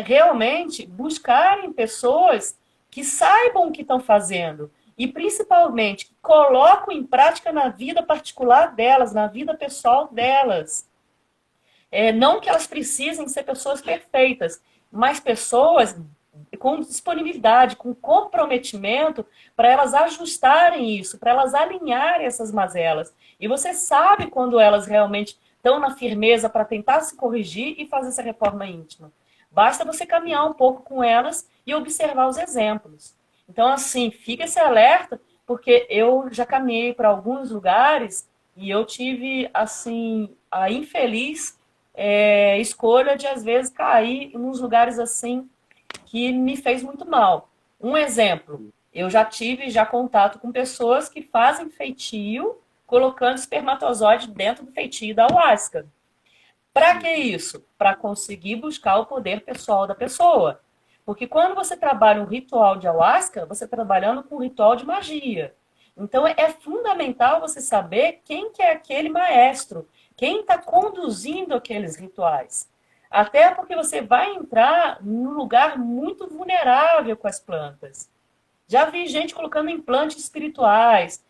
realmente buscarem pessoas que saibam o que estão fazendo e principalmente que colocam em prática na vida particular delas, na vida pessoal delas. Não que elas precisem ser pessoas perfeitas, mas pessoas com disponibilidade, com comprometimento para elas ajustarem isso, para elas alinharem essas mazelas. E você sabe quando elas realmente estão na firmeza para tentar se corrigir e fazer essa reforma íntima. Basta você caminhar um pouco com elas e observar os exemplos. Então, assim, fica esse alerta, porque eu já caminhei para alguns lugares e eu tive, assim, a infeliz escolha de, às vezes, cair em uns lugares assim que me fez muito mal. Um exemplo, eu já tive contato com pessoas que fazem feitio colocando espermatozoide dentro do feitio da ayahuasca. Para que isso? Para conseguir buscar o poder pessoal da pessoa. Porque quando você trabalha um ritual de ayahuasca, você está trabalhando com um ritual de magia. Então é fundamental você saber quem que é aquele maestro, quem está conduzindo aqueles rituais. Até porque você vai entrar num lugar muito vulnerável com as plantas. Já vi gente colocando implantes espirituais.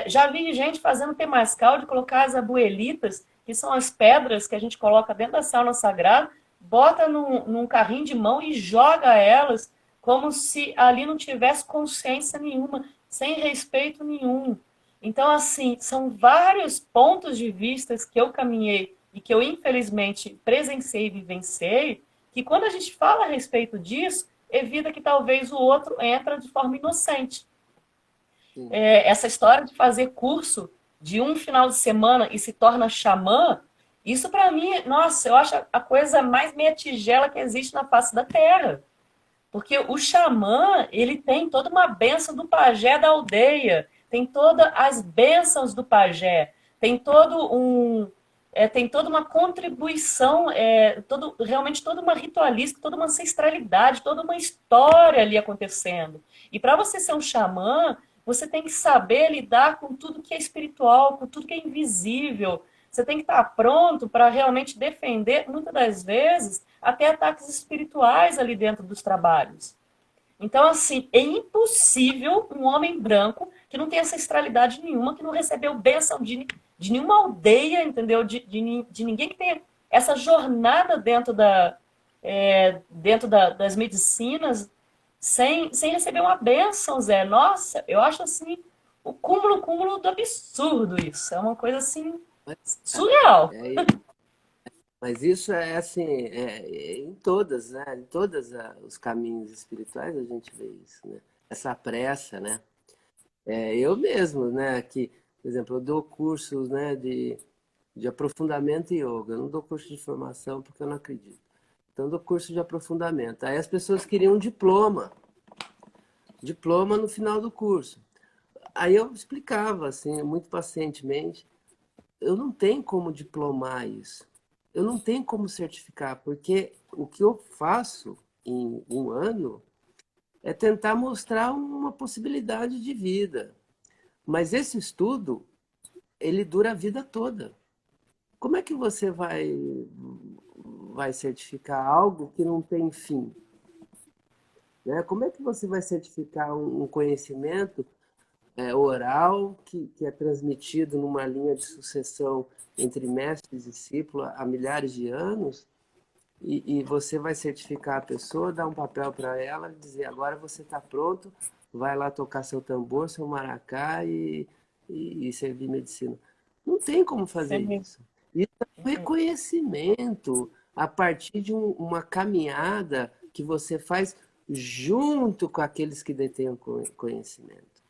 Já vi gente fazendo temascal de colocar as abuelitas, que são as pedras que a gente coloca dentro da sauna sagrada, bota num carrinho de mão e joga elas como se ali não tivesse consciência nenhuma, sem respeito nenhum. Então, assim, são vários pontos de vista que eu caminhei e que eu, infelizmente, presenciei e vivenciei, que quando a gente fala a respeito disso, evita que talvez o outro entre de forma inocente. Sim. Essa história de fazer curso de um final de semana e se torna xamã, isso para mim, nossa, eu acho a coisa mais meia tigela que existe na face da Terra. Porque o xamã, ele tem toda uma bênção do pajé da aldeia, tem todas as bênçãos do pajé, tem todo um, tem toda uma contribuição, realmente toda uma ritualística, toda uma ancestralidade, toda uma história ali acontecendo. E para você ser um xamã, você tem que saber lidar com tudo que é espiritual, com tudo que é invisível. Você tem que estar pronto para realmente defender, muitas das vezes, até ataques espirituais ali dentro dos trabalhos. Então, assim, é impossível um homem branco que não tem ancestralidade nenhuma, que não recebeu bênção de nenhuma aldeia, entendeu? De ninguém que tenha essa jornada das medicinas sem receber uma bênção, Zé. Nossa, eu acho assim, o cúmulo do absurdo isso. É uma coisa assim, surreal. É, mas isso é assim, em todas, né? Em todos os caminhos espirituais a gente vê isso, né? Essa pressa, né? Eu mesmo, né? Que, por exemplo, eu dou cursos, né? De aprofundamento em yoga. Eu não dou curso de formação porque eu não acredito. Então, eu dou curso de aprofundamento. Aí as pessoas queriam um diploma no final do curso. Aí eu explicava, assim, muito pacientemente, eu não tenho como diplomar isso. Eu não tenho como certificar, porque o que eu faço em um ano é tentar mostrar uma possibilidade de vida. Mas esse estudo, ele dura a vida toda. Como é que você vai certificar algo que não tem fim? Né? Como é que você vai certificar um conhecimento oral que é transmitido numa linha de sucessão entre mestre e discípulo há milhares de anos, e você vai certificar a pessoa, dar um papel para ela, dizer agora você está pronto, vai lá tocar seu tambor, seu maracá e servir medicina. Não tem como fazer Sim. isso. Isso é um reconhecimento a partir de uma caminhada que você faz junto com aqueles que detêm o conhecimento.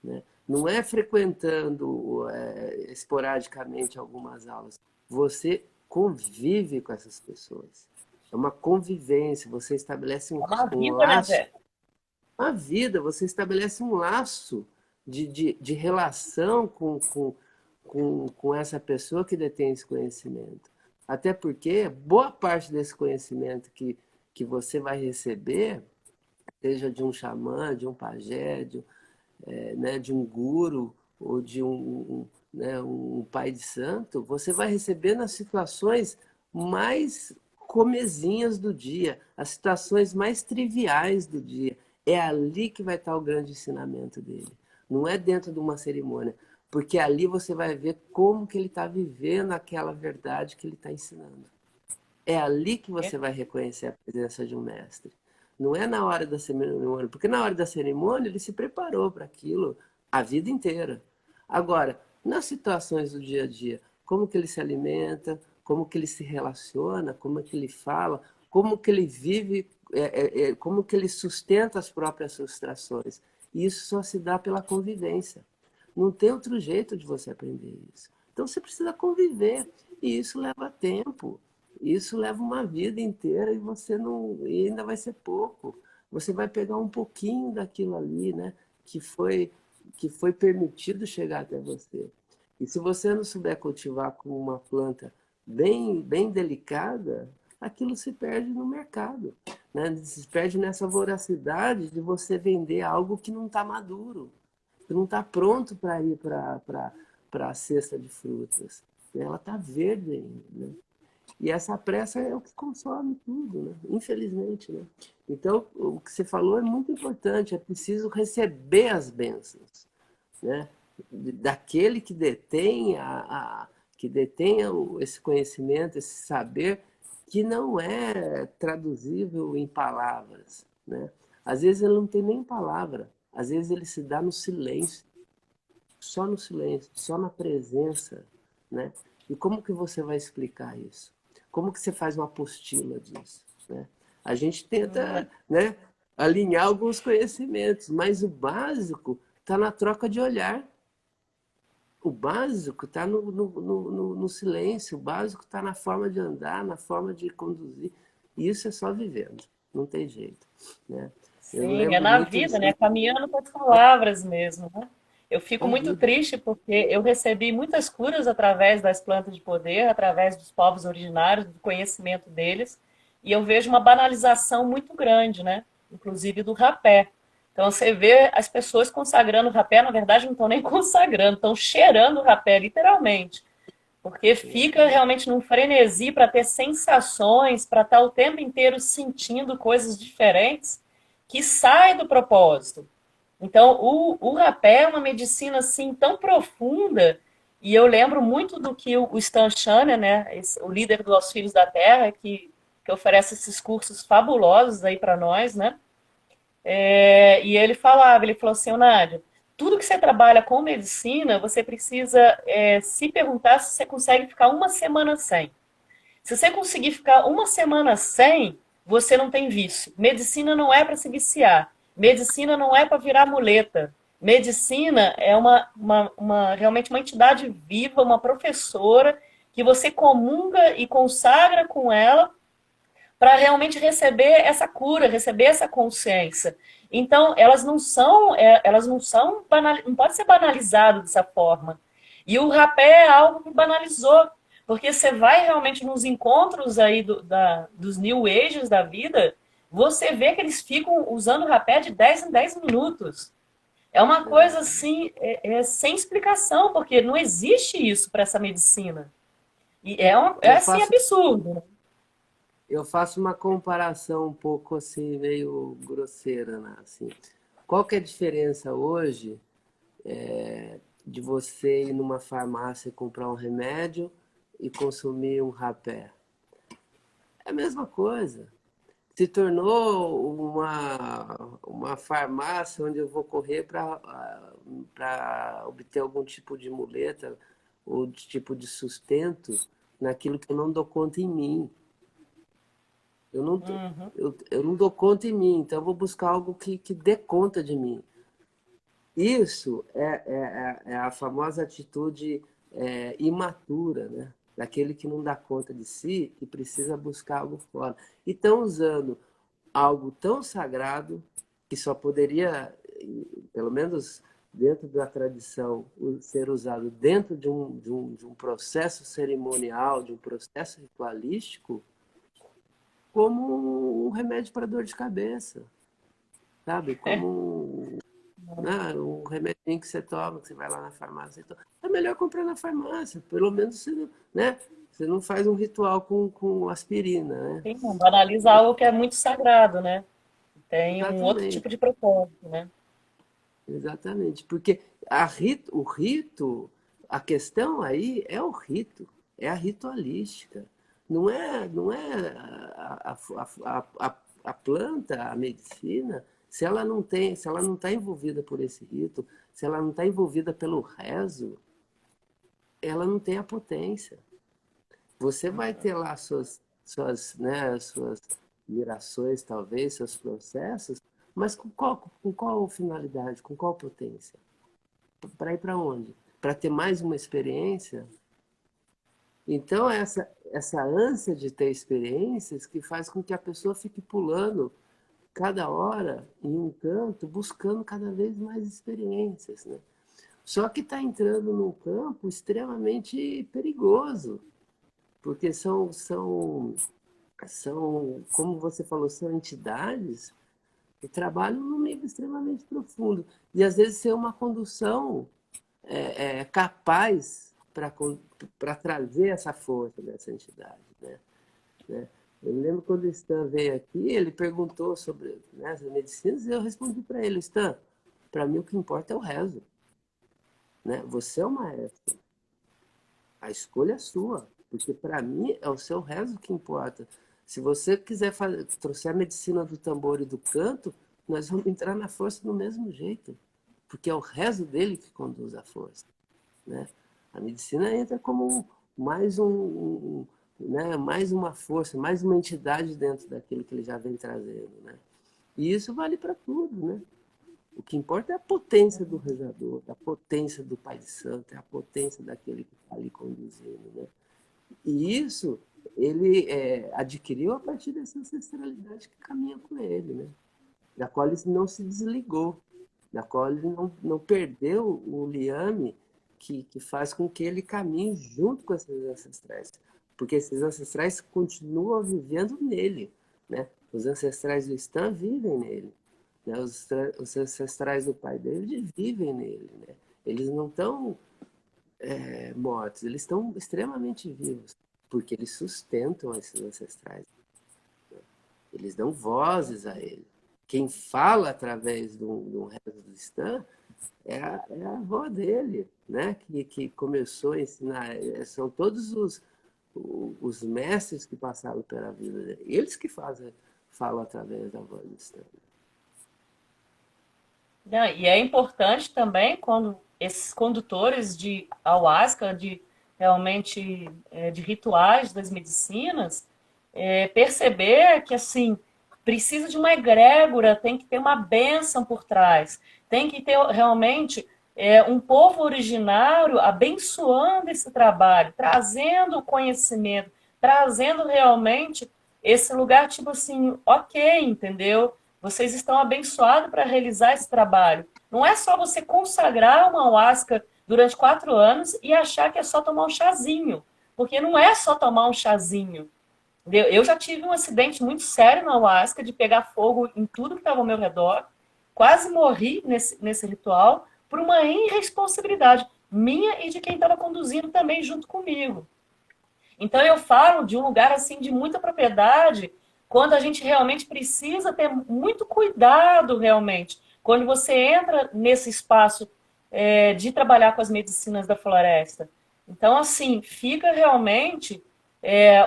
Né? Não é frequentando esporadicamente algumas aulas. Você convive com essas pessoas. É uma convivência, você estabelece É uma um vida, né, laço. Zé? Uma vida, você estabelece um laço de relação com essa pessoa que detém esse conhecimento. Até porque boa parte desse conhecimento que você vai receber, seja de um xamã, de um pajé, né, de um guru ou de né, um pai de santo, você vai receber nas situações mais comezinhas do dia, as situações mais triviais do dia. É ali que vai estar o grande ensinamento dele. Não é dentro de uma cerimônia, porque ali você vai ver como que ele está vivendo aquela verdade que ele está ensinando. É ali que você vai reconhecer a presença de um mestre. Não é na hora da cerimônia, porque na hora da cerimônia ele se preparou para aquilo a vida inteira. Agora, nas situações do dia a dia, como que ele se alimenta, como que ele se relaciona, como é que ele fala, como que ele vive, como que ele sustenta as próprias frustrações. E isso só se dá pela convivência. Não tem outro jeito de você aprender isso. Então você precisa conviver. E isso leva tempo. Isso leva uma vida inteira e você não. E ainda vai ser pouco. Você vai pegar um pouquinho daquilo ali, né? Que foi permitido chegar até você. E se você não souber cultivar com uma planta bem delicada, aquilo se perde no mercado. Né? Se perde nessa voracidade de você vender algo que não está maduro, que não está pronto para ir para a cesta de frutas. Ela está verde ainda. Né? E essa pressa é o que consome tudo, né? Infelizmente. Né? Então, o que você falou é muito importante, é preciso receber as bênçãos. Né? Daquele que detém, que detenha esse conhecimento, esse saber, que não é traduzível em palavras. Né? Às vezes ele não tem nem palavra, às vezes ele se dá no silêncio. só no silêncio, só na presença, né? E como que você vai explicar isso? Como que você faz uma apostila disso, né? A gente tenta, né, alinhar alguns conhecimentos, mas o básico está na troca de olhar. O básico está no silêncio, o básico está na forma de andar, na forma de conduzir. E isso é só vivendo, não tem jeito, né? Eu Sim, é lembro na muito vida, assim, né? Caminhando com as palavras mesmo, né? Eu fico a muito vida. triste porque eu recebi muitas curas através das plantas de poder, através dos povos originários, do conhecimento deles, e eu vejo uma banalização muito grande, né? Inclusive do rapé. Então você vê as pessoas consagrando o rapé, na verdade não estão nem consagrando, estão cheirando o rapé, literalmente. Porque fica realmente num frenesi para ter sensações, para estar o tempo inteiro sentindo coisas diferentes que sai do propósito. Então, o rapé é uma medicina assim tão profunda, e eu lembro muito do que o Stan Chania, né, o líder do Aos Filhos da Terra, que oferece esses cursos fabulosos aí para nós, né? E ele falou assim, Nádia, tudo que você trabalha com medicina, você precisa se perguntar se você consegue ficar uma semana sem. Se você conseguir ficar uma semana sem, você não tem vício. Medicina não é para se viciar. Medicina não é para virar muleta. Medicina é realmente uma entidade viva, uma professora que você comunga e consagra com ela para realmente receber essa cura, receber essa consciência. Então, elas não são, não pode ser banalizado dessa forma. E o rapé é algo que banalizou, porque você vai realmente nos encontros aí dos New Ages da vida, você vê que eles ficam usando o rapé de 10 em 10 minutos. É uma coisa assim, sem explicação, porque não existe isso para essa medicina. E é Eu assim faço, absurdo. eu faço uma comparação um pouco assim, meio grosseira, né? Assim, qual que é a diferença hoje de você ir numa farmácia e comprar um remédio e consumir um rapé? É a mesma coisa. Se tornou uma farmácia onde eu vou correr para obter algum tipo de muleta ou de tipo de sustento naquilo que eu não dou conta em mim. Eu não, Uhum. eu não dou conta em mim, então eu vou buscar algo que dê conta de mim. Isso é a famosa atitude imatura, né? Daquele que não dá conta de si e precisa buscar algo fora. E estão usando algo tão sagrado que só poderia, pelo menos dentro da tradição, ser usado dentro de um processo cerimonial, de um processo ritualístico, como um remédio para dor de cabeça, sabe? Como um remedinho que você toma, que você vai lá na farmácia. Então, é melhor comprar na farmácia, pelo menos você não, né? Você não faz um ritual com aspirina, né? Sim, não banaliza algo que é muito sagrado, né? Tem um outro Exatamente. tipo de propósito, né? Exatamente, porque o rito, a questão aí é o rito, é a ritualística. Não é a planta, a medicina, se ela não está envolvida por esse rito, se ela não está envolvida pelo rezo, ela não tem a potência. Você vai ter lá suas mirações, talvez, seus processos, mas com qual finalidade, com qual potência? Para ir para onde? Para ter mais uma experiência? Então, essa ânsia de ter experiências que faz com que a pessoa fique pulando cada hora em um canto, buscando cada vez mais experiências, né? Só que está entrando num campo extremamente perigoso, porque como você falou, são entidades que trabalham num nível extremamente profundo. E às vezes ser uma condução capaz para trazer essa força dessa entidade. Né? Eu me lembro quando o Stan veio aqui, ele perguntou sobre, né, as medicinas, e eu respondi para ele, Stan, para mim o que importa é o rezo. Né? Você é o maestro. A escolha é sua, porque para mim é o seu rezo que importa. Se você quiser trouxer a medicina do tambor e do canto, nós vamos entrar na força do mesmo jeito. porque é o rezo dele que conduz a força, né? A medicina entra como mais né, mais uma força, mais uma entidade dentro daquilo que ele já vem trazendo, né? E isso vale para tudo, né? O que importa é a potência do rezador, a potência do Pai de Santo, é a potência daquele que está ali conduzindo, né? E isso ele adquiriu a partir dessa ancestralidade que caminha com ele, né? Da qual ele não se desligou, da qual ele não perdeu o liame que faz com que ele caminhe junto com esses ancestrais, porque esses ancestrais continuam vivendo nele, né? Os ancestrais do Stan vivem nele, né? Os ancestrais do pai dele vivem nele, né? Eles não estão mortos, eles estão extremamente vivos, porque eles sustentam esses ancestrais, eles dão vozes a ele. Quem fala através de um rezo do Stan é a avó dele, né? Que começou a ensinar. São todos os mestres que passaram pela vida dele. Eles que falam através da voz do Stan. E é importante também quando esses condutores de ayahuasca, de realmente de rituais das medicinas, perceber que assim precisa de uma egrégora, tem que ter uma bênção por trás, tem que ter realmente um povo originário abençoando esse trabalho, trazendo o conhecimento, trazendo realmente esse lugar tipo assim, ok, entendeu? Vocês estão abençoados para realizar esse trabalho. Não é só você consagrar uma ayahuasca durante 4 anos e achar que é só tomar um chazinho. Porque não é só tomar um chazinho. Eu já tive um acidente muito sério na ayahuasca, de pegar fogo em tudo que estava ao meu redor. Quase morri nesse ritual por uma irresponsabilidade minha e de quem estava conduzindo também junto comigo. Então eu falo de um lugar assim de muita propriedade, quando a gente realmente precisa ter muito cuidado realmente. Quando você entra nesse espaço de trabalhar com as medicinas da floresta. Então, assim, fica realmente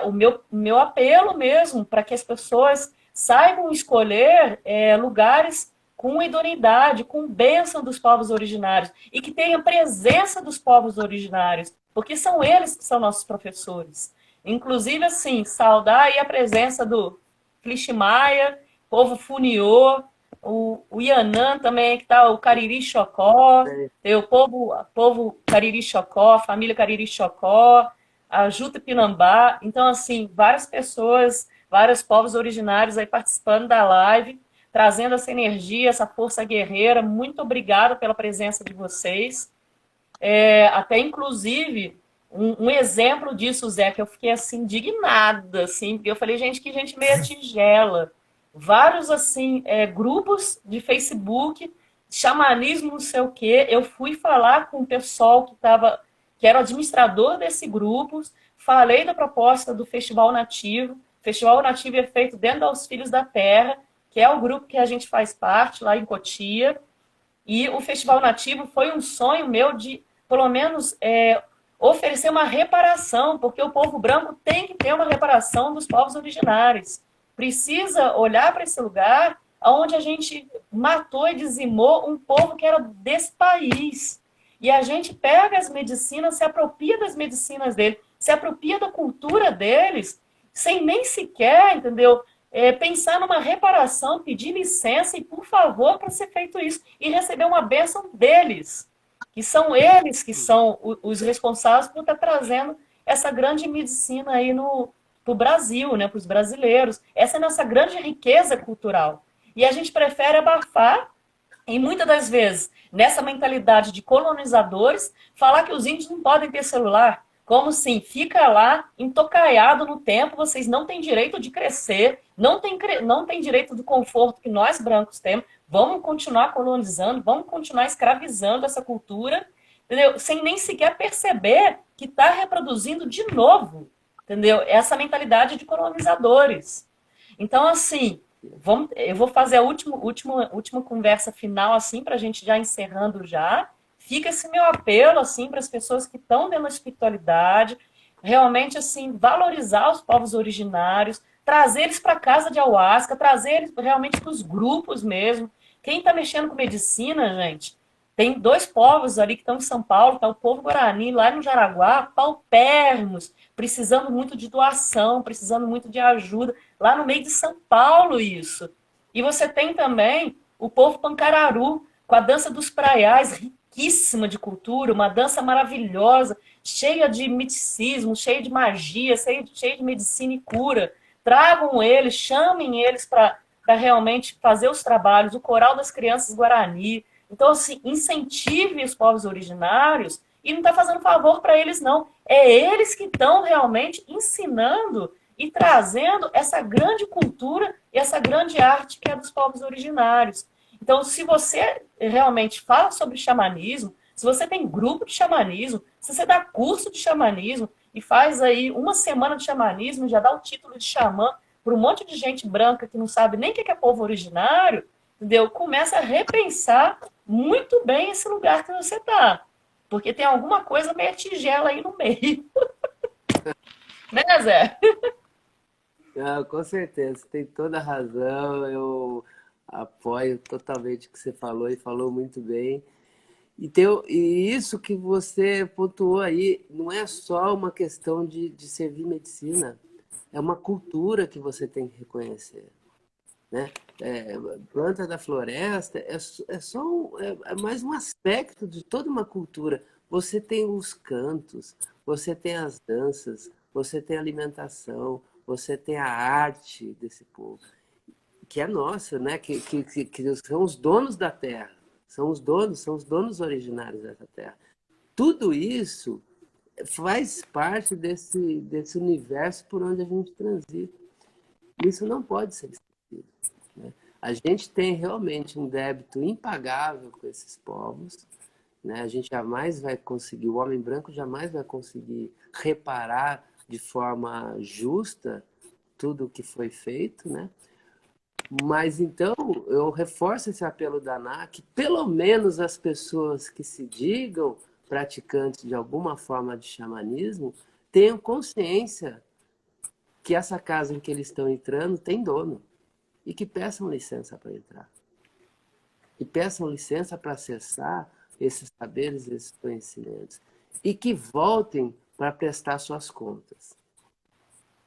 o meu apelo mesmo para que as pessoas saibam escolher lugares com idoneidade, com bênção dos povos originários e que tenha presença dos povos originários, porque são eles que são nossos professores. Inclusive, assim, saudar aí a presença do Clichimaia, povo Funiô, o Yanã também, que está o Cariri Chocó, tem o povo Cariri Chocó, família Cariri Chocó, a Juta Pinambá. Então, assim, várias pessoas, vários povos originários aí participando da live, trazendo essa energia, essa força guerreira. Muito obrigada pela presença de vocês. Até, inclusive, um exemplo disso, Zé, que eu fiquei, assim, indignada, assim, porque eu falei, gente, que gente meia tigela. Vários, assim, grupos de Facebook, xamanismo, não sei o quê. Eu fui falar com o pessoal que era o administrador desse grupo, falei da proposta do Festival Nativo. O Festival Nativo é feito dentro dos Filhos da Terra, que é o grupo que a gente faz parte lá em Cotia. E o Festival Nativo foi um sonho meu de, pelo menos, oferecer uma reparação, porque o povo branco tem que ter uma reparação dos povos originários. Precisa olhar para esse lugar onde a gente matou e dizimou um povo que era desse país. E a gente pega as medicinas, se apropria das medicinas deles, se apropria da cultura deles, sem nem sequer, entendeu? Pensar numa reparação, pedir licença e, por favor, para ser feito isso. E receber uma bênção deles, que são eles que são os responsáveis por estar trazendo essa grande medicina aí para o Brasil, né, para os brasileiros. Essa é a nossa grande riqueza cultural. E a gente prefere abafar, e muitas das vezes, nessa mentalidade de colonizadores, falar que os índios não podem ter celular. Como assim? Fica lá, entocaiado no tempo, vocês não têm direito de crescer, não têm direito do conforto que nós brancos temos, vamos continuar colonizando, vamos continuar escravizando essa cultura, entendeu? Sem nem sequer perceber que está reproduzindo de novo, entendeu? Essa mentalidade de colonizadores. Então, assim, eu vou fazer a última conversa final, assim, para a gente já encerrando já. Fica esse meu apelo, assim, para as pessoas que estão dentro da espiritualidade, realmente, assim, valorizar os povos originários, trazer eles para a casa de ayahuasca, trazer eles realmente para os grupos mesmo. Quem está mexendo com medicina, gente, Tem dois povos ali que estão em São Paulo, tá o povo Guarani, lá no Jaraguá, paupérrimos, precisando muito de doação, precisando muito de ajuda, lá no meio de São Paulo isso. E você tem também o povo Pancararu, com a dança dos praiais, riquíssima de cultura, uma dança maravilhosa, cheia de misticismo, cheia de magia, cheia de medicina e cura. Tragam eles, chamem eles para realmente fazer os trabalhos, o Coral das Crianças Guarani. Então, assim, incentive os povos originários e não está fazendo favor para eles, não. É eles que estão realmente ensinando e trazendo essa grande cultura e essa grande arte que é dos povos originários. Então, se você realmente fala sobre xamanismo, se você tem grupo de xamanismo, se você dá curso de xamanismo e faz aí uma semana de xamanismo, já dá o título de xamã para um monte de gente branca que não sabe nem o que é povo originário, entendeu? Começa a repensar muito bem esse lugar que você está. Porque tem alguma coisa meio tigela aí no meio. Né, Zé? Não, com certeza, você tem toda a razão. Eu apoio totalmente o que você falou e falou muito bem. E isso que você pontuou aí não é só uma questão de servir medicina, é uma cultura que você tem que reconhecer, né? Planta da floresta é mais um aspecto de toda uma cultura. Você tem os cantos, você tem as danças, você tem a alimentação, você tem a arte desse povo, que é nossa, né? Que são os donos da terra, são os donos originários dessa terra. Tudo isso faz parte desse universo por onde a gente transita. Isso não pode ser esquecido, né? A gente tem realmente um débito impagável com esses povos, né? A gente jamais vai conseguir, o homem branco jamais vai conseguir reparar de forma justa tudo o que foi feito, né? Mas então eu reforço esse apelo da ANAC, pelo menos as pessoas que se digam praticantes de alguma forma de xamanismo tenham consciência que essa casa em que eles estão entrando tem dono e que peçam licença para entrar. E peçam licença para acessar esses saberes, esses conhecimentos. E que voltem para prestar suas contas.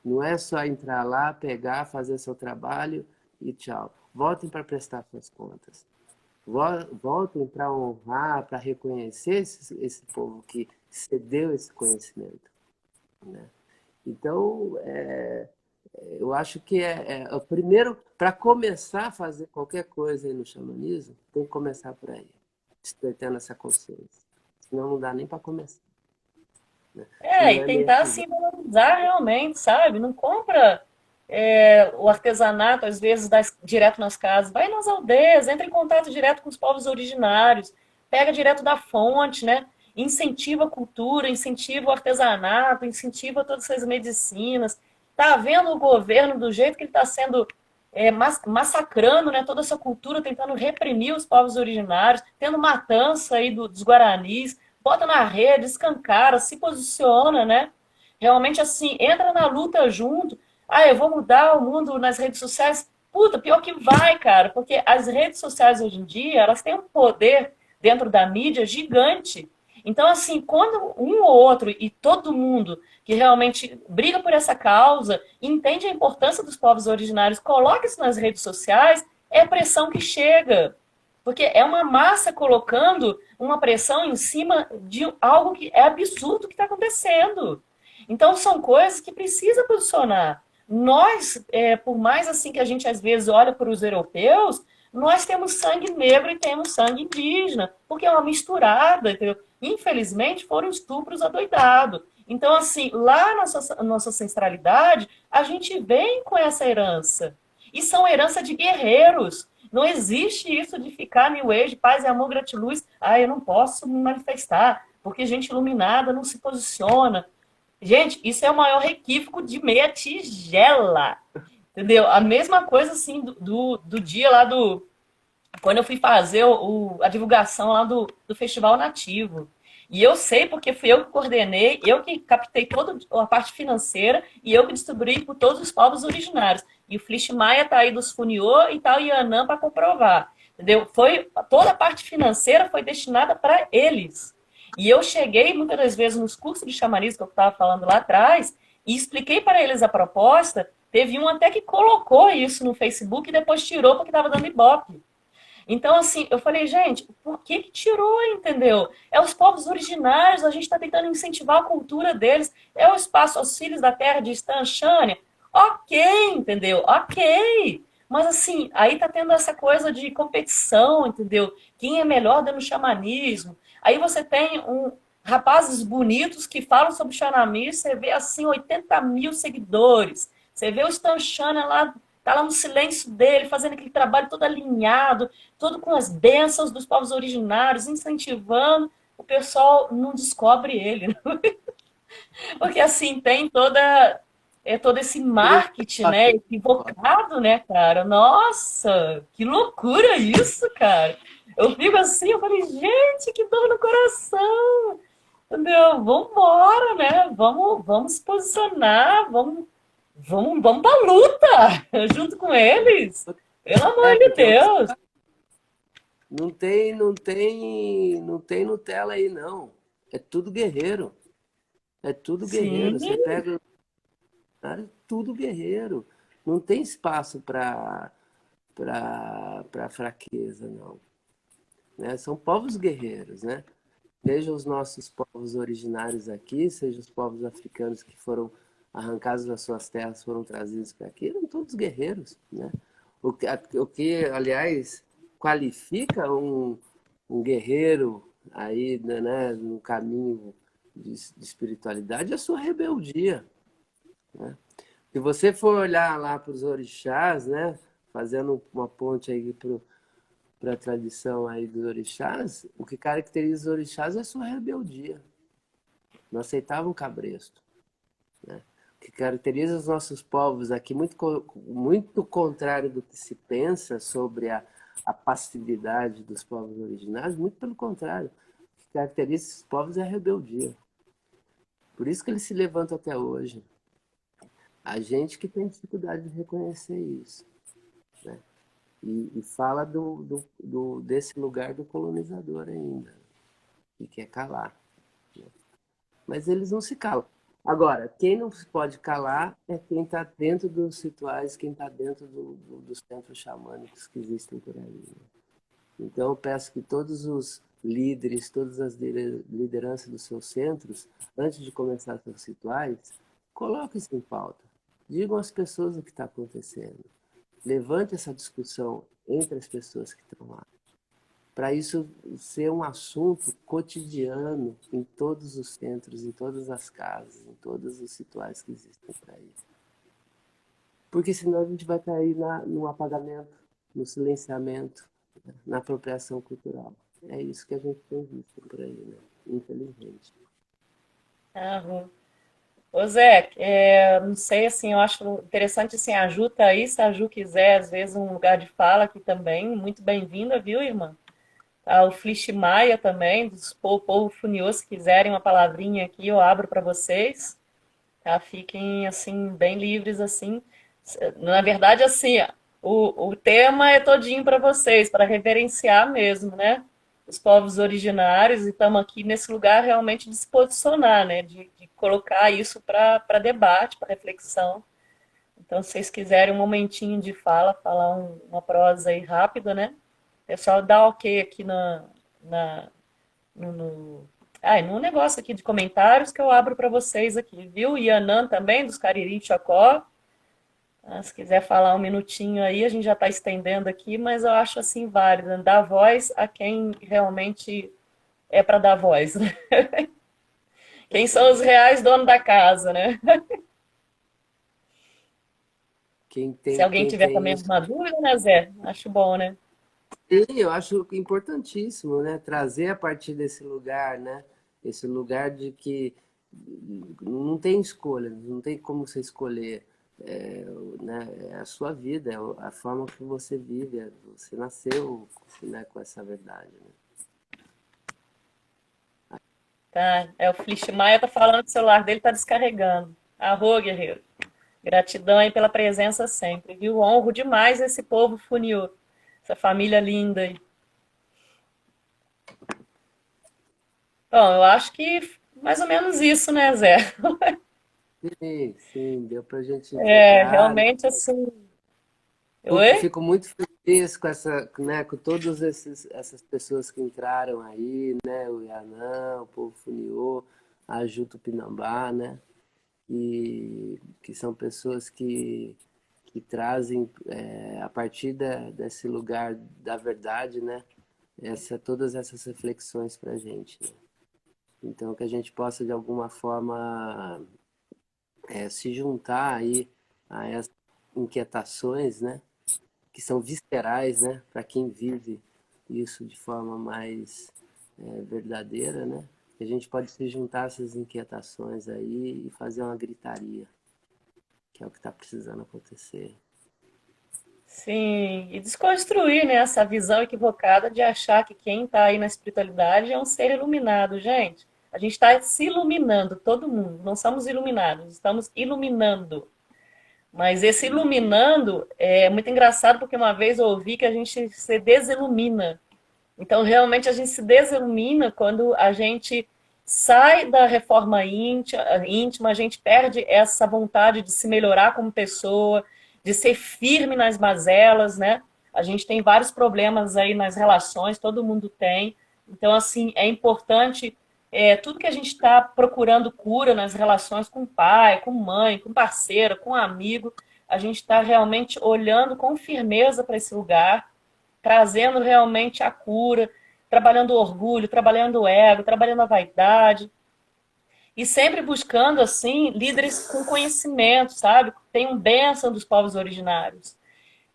Não é só entrar lá, pegar, fazer seu trabalho e tchau. Voltem para prestar suas contas. Voltem para honrar, para reconhecer esse povo que cedeu esse conhecimento, né? Então, eu acho que o primeiro, para começar a fazer qualquer coisa aí no xamanismo, tem que começar por aí, despertando essa consciência. Senão não dá nem para começar, né? E tentar se valorizar realmente, sabe? Não compra o artesanato, às vezes, direto nas casas. Vai nas aldeias, entra em contato direto com os povos originários, pega direto da fonte, né? Incentiva a cultura, incentiva o artesanato, incentiva todas essas medicinas. Tá vendo o governo do jeito que ele está sendo massacrando, né, toda essa cultura, tentando reprimir os povos originários, tendo matança aí dos guaranis, bota na rede, escancara, se posiciona, né? Realmente assim, entra na luta junto. Ah, eu vou mudar o mundo nas redes sociais. Puta, pior que vai, cara, porque as redes sociais hoje em dia, elas têm um poder dentro da mídia gigante. Então, assim, quando um ou outro e todo mundo que realmente briga por essa causa, entende a importância dos povos originários, coloca isso nas redes sociais, é a pressão que chega. Porque é uma massa colocando uma pressão em cima de algo que é absurdo que está acontecendo. Então, são coisas que precisa posicionar. Nós, por mais assim que a gente às vezes olha para os europeus, nós temos sangue negro e temos sangue indígena, porque é uma misturada, entendeu? Infelizmente, foram estupros adoidados. Então, assim, lá na nossa ancestralidade, a gente vem com essa herança. E são herança de guerreiros. Não existe isso de ficar New Age, paz e amor, gratiluz. Ah, eu não posso me manifestar, porque gente iluminada não se posiciona. Gente, isso é o maior equívoco de meia tigela. Entendeu? A mesma coisa, assim, do dia lá do... Quando eu fui fazer a divulgação lá do Festival Nativo. E eu sei porque fui eu que coordenei, eu que captei toda a parte financeira e eu que distribuí por todos os povos originários. E o Flish Maia tá aí dos Funiô e tá o Yanã para comprovar. entendeu? Toda a parte financeira foi destinada para eles. E eu cheguei muitas das vezes nos cursos de xamanismo que eu estava falando lá atrás e expliquei para eles a proposta. Teve um até que colocou isso no Facebook e depois tirou porque estava dando ibope. Então, assim, eu falei, gente, por que tirou, entendeu? É os povos originários, a gente está tentando incentivar a cultura deles. É o espaço aos filhos da terra de Stan Shania. Ok, entendeu? Ok. Mas, assim, aí tá tendo essa coisa de competição, entendeu? Quem é melhor dando xamanismo. Aí você tem rapazes bonitos que falam sobre xamanismo, você vê, assim, 80 mil seguidores. Você vê o Stan Shania lá, tá lá no silêncio dele, fazendo aquele trabalho todo alinhado, todo com as bênçãos dos povos originários, incentivando, o pessoal não descobre ele. Né? Porque assim, tem todo esse marketing, né, equivocado, né, cara? Nossa, que loucura isso, cara! Eu fico assim, eu falei, gente, que dor no coração! Entendeu? Vamos embora, né? Vamos se posicionar, vamos pra luta junto com eles. Pelo amor de Porque Deus. não tem Nutella aí, não. É tudo guerreiro. É tudo Sim, guerreiro. Você pega, é tudo guerreiro. Não tem espaço para fraqueza, não. Né? São povos guerreiros, né? Seja os nossos povos originários aqui, seja os povos africanos que foram arrancados das suas terras, foram trazidos para aqui, eram todos guerreiros, né? O que, aliás, qualifica um guerreiro aí, né, no caminho de espiritualidade é a sua rebeldia, né? Se você for olhar lá para os orixás, né, fazendo uma ponte aí para a tradição aí dos orixás, o que caracteriza os orixás é a sua rebeldia. Não aceitavam cabresto. Né? O que caracteriza os nossos povos aqui, muito contrário do que se pensa sobre a passividade dos povos originários, muito pelo contrário. O que caracteriza esses povos é a rebeldia. Por isso que eles se levantam até hoje. A gente que tem dificuldade de reconhecer isso. Né? E fala desse lugar do colonizador ainda, e quer calar. Né? Mas eles não se calam. Agora, quem não se pode calar é quem está dentro dos rituais, quem está dentro dos centros xamânicos que existem por aí. Né? Então, eu peço que todos os líderes, todas as lideranças dos seus centros, antes de começar seus rituais, coloquem isso em pauta. Digam às pessoas o que está acontecendo. Levante essa discussão entre as pessoas que estão lá. Para isso ser um assunto cotidiano em todos os centros, em todas as casas, em todos os rituais que existem por aí. Porque senão a gente vai cair no apagamento, no silenciamento, né? Na apropriação cultural. É isso que a gente tem visto por aí, né? Infelizmente. aham. Ô Zé, não sei, assim, eu acho interessante, assim, a Ju tá aí, se a Ju quiser, às vezes, um lugar de fala aqui também, muito bem-vinda, viu, irmã? Tá, o Flish Maia também, dos povo Funioso, se quiserem uma palavrinha aqui, eu abro para vocês, tá? Fiquem, assim, bem livres, assim. Na verdade, assim, o tema é todinho para vocês, para reverenciar mesmo, né? Os povos originários, e estamos aqui nesse lugar realmente de se posicionar, né? De colocar isso para debate, para reflexão. Então, se vocês quiserem um momentinho de fala, falar uma prosa aí rápida, né? O pessoal dá ok aqui na, no negócio aqui de comentários que eu abro para vocês aqui, viu? Yanã também, dos Cariri Chocó. Se quiser falar um minutinho aí, a gente já está estendendo aqui, mas eu acho assim válido, né? Dar voz a quem realmente é para dar voz. Né? Quem são os reais donos da casa, né? Se alguém Quem tiver tem também isso. alguma dúvida, né, Zé? Acho bom, né? E eu acho importantíssimo, né? Trazer a partir desse lugar, né? Esse lugar de que não tem escolha, não tem como você escolher, é, né? É a sua vida, é a forma que você vive, você nasceu, né, com essa verdade, né? Tá. O Flish Maia tá falando que o celular dele tá descarregando. Arro, guerreiro. Gratidão aí pela presença sempre, viu? Honro demais esse povo funil. essa família linda aí. Bom, eu acho que mais ou menos isso, né, Zé? Sim, sim, deu para a gente É, encontrar, né? realmente assim. Oi? Fico muito feliz com essa, né, com todas essas pessoas que entraram aí, né? O Yanã, o Povo Funiô, a Juto Pinambá, né? E que são pessoas que trazem, a partir desse lugar da verdade, né? Todas essas reflexões para a gente, né? Então, que a gente possa, de alguma forma, se juntar aí a essas inquietações, né? Que são viscerais, né? Para quem vive isso de forma mais verdadeira, né? A gente pode se juntar a essas inquietações aí e fazer uma gritaria, que é o que está precisando acontecer. Sim, e desconstruir, né, essa visão equivocada de achar que quem está aí na espiritualidade é um ser iluminado, gente. A gente está se iluminando, todo mundo. Não somos iluminados, estamos iluminando. Mas esse iluminando é muito engraçado porque uma vez eu ouvi que a gente se desilumina. Então, realmente, a gente se desilumina quando a gente sai da reforma íntima, a gente perde essa vontade de se melhorar como pessoa, de ser firme nas mazelas, né? A gente tem vários problemas aí nas relações, todo mundo tem. Então, assim, é importante, tudo que a gente está procurando cura nas relações com pai, com mãe, com parceiro, com amigo, a gente está realmente olhando com firmeza para esse lugar, trazendo realmente a cura, trabalhando o orgulho, trabalhando o ego, trabalhando a vaidade, e sempre buscando, assim, líderes com conhecimento, sabe? Tenham bênção dos povos originários.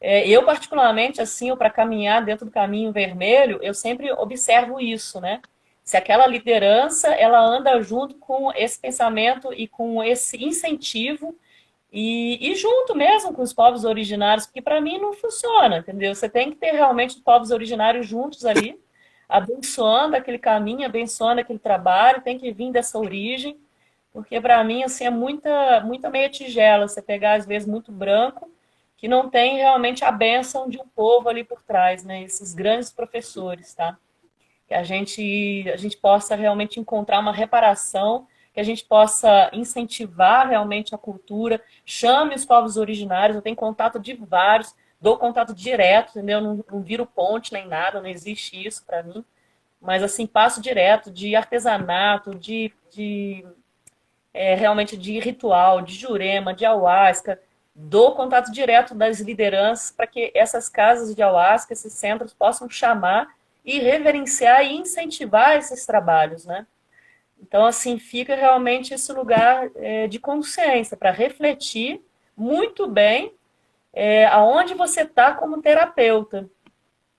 Eu, particularmente, assim, para caminhar dentro do caminho vermelho, eu sempre observo isso, né? Se aquela liderança, ela anda junto com esse pensamento e com esse incentivo e junto mesmo com os povos originários, porque para mim não funciona, entendeu? Você tem que ter realmente os povos originários juntos ali, abençoando aquele caminho, abençoando aquele trabalho, tem que vir dessa origem, porque para mim assim é muita meia tigela, você pegar às vezes muito branco, que não tem realmente a bênção de um povo ali por trás, né? Esses grandes professores, tá? Que a gente possa realmente encontrar uma reparação, que a gente possa incentivar realmente a cultura, chame os povos originários, eu tenho contato de vários, dou contato direto, entendeu? Não viro ponte nem nada, não existe isso para mim, mas assim, passo direto de artesanato, realmente de ritual, de jurema, de ayahuasca, dou contato direto das lideranças para que essas casas de ayahuasca, esses centros, possam chamar e reverenciar e incentivar esses trabalhos, né? Então, assim, fica realmente esse lugar de consciência para refletir muito bem aonde você está como terapeuta.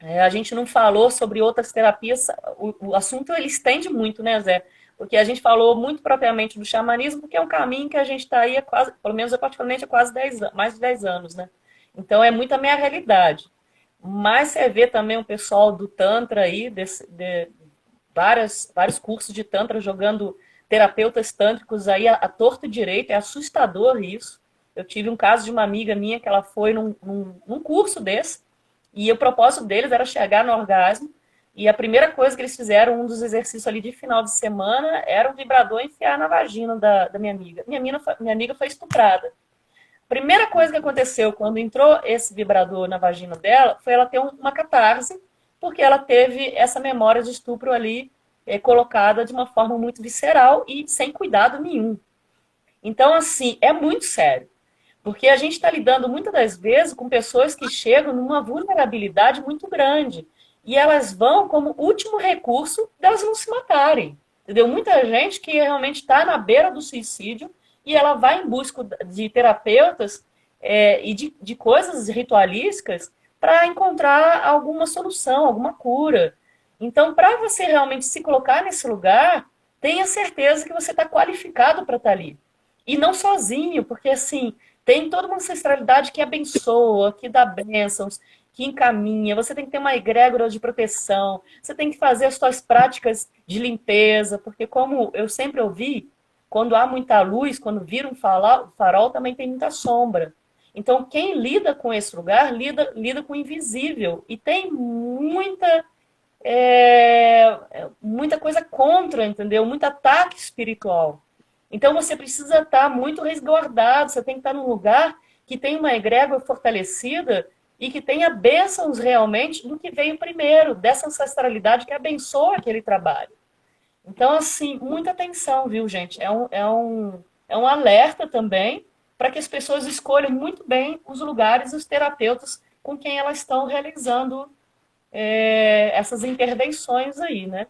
A gente não falou sobre outras terapias, o assunto ele estende muito, né, Zé? Porque a gente falou muito propriamente do xamanismo, porque é um caminho que a gente está aí há quase, pelo menos eu particularmente, há quase 10 anos, mais de 10 anos, né? Então é muito a minha realidade. Mas você vê também o pessoal do Tantra aí, vários cursos de Tantra jogando terapeutas tântricos aí a torto e direito, é assustador isso. Eu tive um caso de uma amiga minha que ela foi num curso desse, e o propósito deles era chegar no orgasmo, e a primeira coisa que eles fizeram, um dos exercícios ali de final de semana, era um vibrador enfiar na vagina da minha amiga. Minha amiga foi estuprada. Primeira coisa que aconteceu quando entrou esse vibrador na vagina dela foi ela ter uma catarse, porque ela teve essa memória de estupro ali colocada de uma forma muito visceral e sem cuidado nenhum. Então, assim, é muito sério. Porque a gente está lidando muitas das vezes com pessoas que chegam numa vulnerabilidade muito grande. E elas vão como último recurso delas não se matarem. Entendeu? Muita gente que realmente está na beira do suicídio e ela vai em busca de terapeutas e de coisas ritualísticas para encontrar alguma solução, alguma cura. Então, para você realmente se colocar nesse lugar, tenha certeza que você está qualificado para estar ali. E não sozinho, porque assim, tem toda uma ancestralidade que abençoa, que dá bênçãos, que encaminha. Você tem que ter uma egrégora de proteção. Você tem que fazer as suas práticas de limpeza, porque como eu sempre ouvi, quando há muita luz, quando vira um farol, também tem muita sombra. Então, quem lida com esse lugar, lida com o invisível. E tem muita coisa contra, entendeu? Muito ataque espiritual. Então, você precisa estar muito resguardado, você tem que estar num lugar que tem uma egrégora fortalecida e que tenha bênçãos realmente do que veio primeiro, dessa ancestralidade que abençoa aquele trabalho. Então, assim, muita atenção, viu, gente? É um alerta também para que as pessoas escolham muito bem os lugares e os terapeutas com quem elas estão realizando essas intervenções aí, né?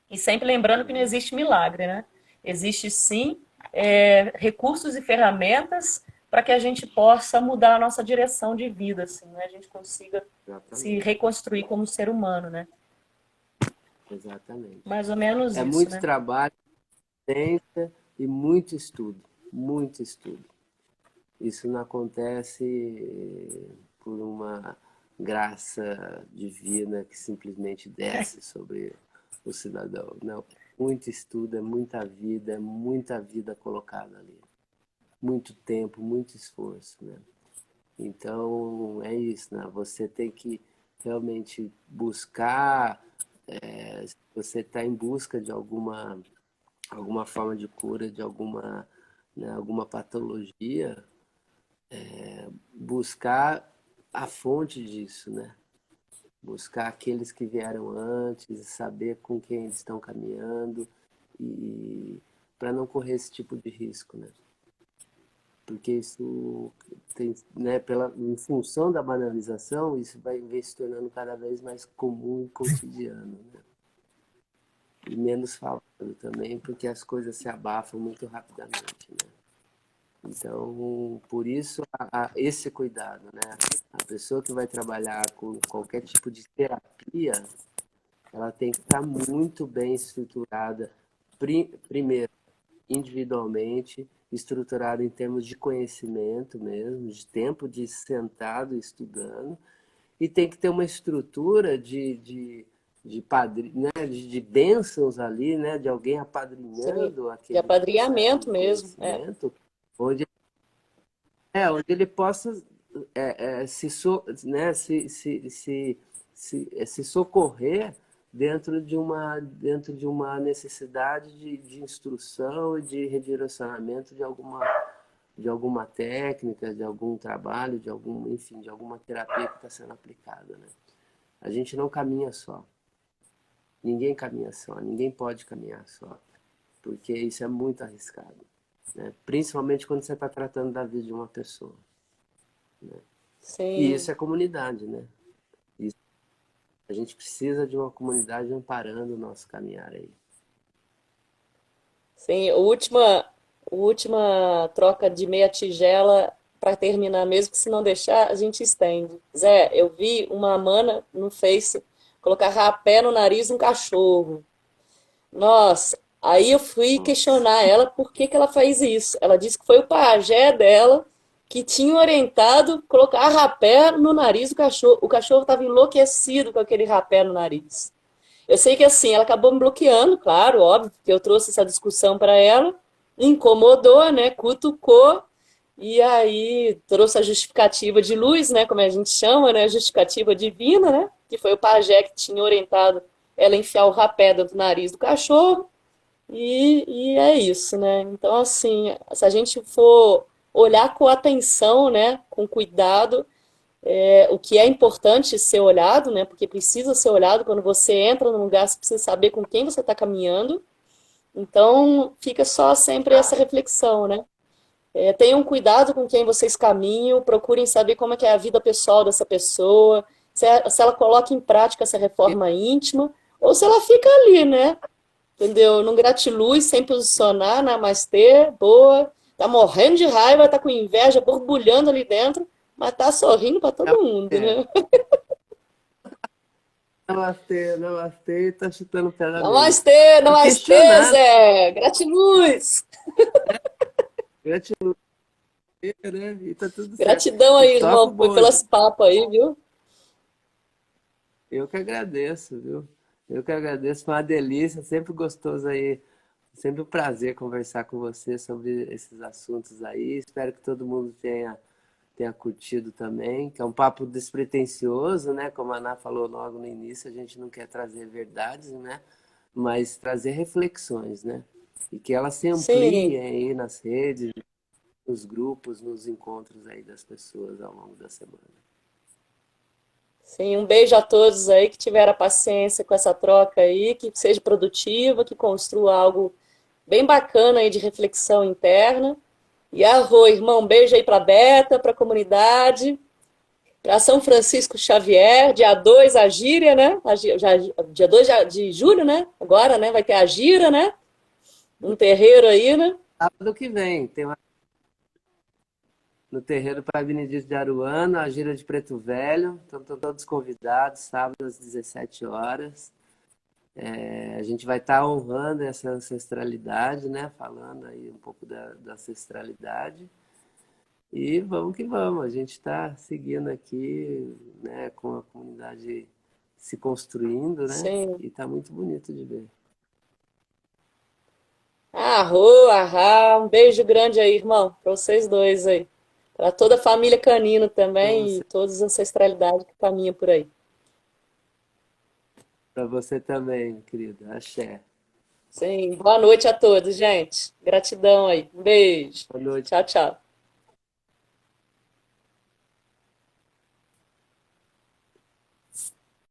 E sempre lembrando que não existe milagre, né? Existe sim recursos e ferramentas para que a gente possa mudar a nossa direção de vida, assim, né? A gente consiga se Exatamente. reconstruir como ser humano, né? Exatamente. Mais ou menos É isso, muito né? trabalho, ciência e muito estudo. Muito estudo. Isso não acontece por uma graça divina que simplesmente desce sobre o cidadão. Não. Muito estudo, é muita vida colocada ali. Muito tempo, muito esforço, né? Então, é isso, né? Você tem que realmente buscar, se você está em busca de alguma forma de cura, de alguma patologia, buscar a fonte disso, né? Buscar aqueles que vieram antes, saber com quem eles estão caminhando e para não correr esse tipo de risco, né? Porque isso tem, né, em função da banalização, isso vai se tornando cada vez mais comum e cotidiano, né? E menos falado também, porque as coisas se abafam muito rapidamente, né? Então, por isso, esse cuidado, né? A pessoa que vai trabalhar com qualquer tipo de terapia, ela tem que estar muito bem estruturada, primeiro, individualmente, estruturada em termos de conhecimento mesmo, de tempo de sentado estudando, e tem que ter uma estrutura né, de bênçãos ali, né, de alguém Sim, apadrinhando de aquele processo apadrinhamento de mesmo. conhecimento, onde onde ele possa né, se socorrer dentro de uma necessidade de instrução e de redirecionamento de alguma técnica, de algum trabalho, enfim, de alguma terapia que está sendo aplicada, né? A gente não caminha só. Ninguém caminha só, ninguém pode caminhar só, porque isso é muito arriscado, né? Principalmente quando você está tratando da vida de uma pessoa. E Sim, isso é comunidade, né? Isso, a gente precisa de uma comunidade amparando o nosso caminhar aí. sim. A última troca de meia tigela para terminar mesmo, que se não deixar, a gente estende. Zé, eu vi uma mana no Face colocar rapé no nariz de um cachorro. Nossa, aí eu fui Nossa. questionar ela por que que ela faz isso. Ela disse que foi o pajé dela que tinha orientado colocar rapé no nariz do cachorro. O cachorro estava enlouquecido com aquele rapé no nariz. Eu sei que assim, ela acabou me bloqueando, claro, óbvio, porque eu trouxe essa discussão para ela, incomodou, né, cutucou, e aí trouxe a justificativa de luz, né, como a gente chama, né, a justificativa divina, né, que foi o pajé que tinha orientado ela a enfiar o rapé dentro do nariz do cachorro, e é isso, né. Então, assim, se a gente for olhar com atenção, né, com cuidado, o que é importante ser olhado, né? Porque precisa ser olhado quando você entra num lugar, você precisa saber com quem você está caminhando. Então, fica só sempre essa reflexão, né? Tenham cuidado com quem vocês caminham, procurem saber como é que é a vida pessoal dessa pessoa, se ela coloca em prática essa reforma íntima, ou se ela fica ali, né? Entendeu? Num gratiluz, sem posicionar, namastê, boa, tá morrendo de raiva, tá com inveja borbulhando ali dentro, mas tá sorrindo para todo mundo, É, né? namastê, namastê, tá chutando pedra mesmo. Namastê, E namastê, questionar, Zé! Gratiluz! gratidão, né? E tá tudo certo. Gratidão E aí, toca o irmão, pelo bonde. esse papo aí, viu? Eu que agradeço, viu? Eu que agradeço, foi uma delícia, sempre gostoso aí, sempre um prazer conversar com você sobre esses assuntos aí. Espero que todo mundo tenha tenha curtido também, que é um papo despretensioso, né? Como a Ana falou logo no início, a gente não quer trazer verdades, né? Mas trazer reflexões, né? E que elas se Sim, ampliem aí nas redes, nos grupos, nos encontros aí das pessoas ao longo da semana. sim. Um beijo a todos aí que tiveram a paciência com essa troca aí, que seja produtiva, que construa algo bem bacana aí de reflexão interna. E arro, irmão, um beijo aí para a Beta, para a comunidade, para São Francisco Xavier, dia 2 a gíria, né? Dia 2 de julho, né? Agora, né? Vai ter a gira, né? Um terreiro aí, né? Sábado que vem, tem no terreiro para Benedito de Aruana, a gira de Preto Velho. Então, estão todos convidados, sábado às 17 horas. A gente vai estar honrando essa ancestralidade, né? Falando aí um pouco da ancestralidade. E vamos que vamos. A gente está seguindo aqui, né? Com a comunidade se construindo, né? Sim. E está muito bonito de ver. Arro, arra. Um beijo grande aí, irmão, para vocês dois aí. Para toda a família Canino também e todas as ancestralidades que caminham por aí. Para você também, querida. Axé. Sim. Boa noite a todos, gente. Gratidão aí. Um beijo. Boa noite. Tchau, tchau.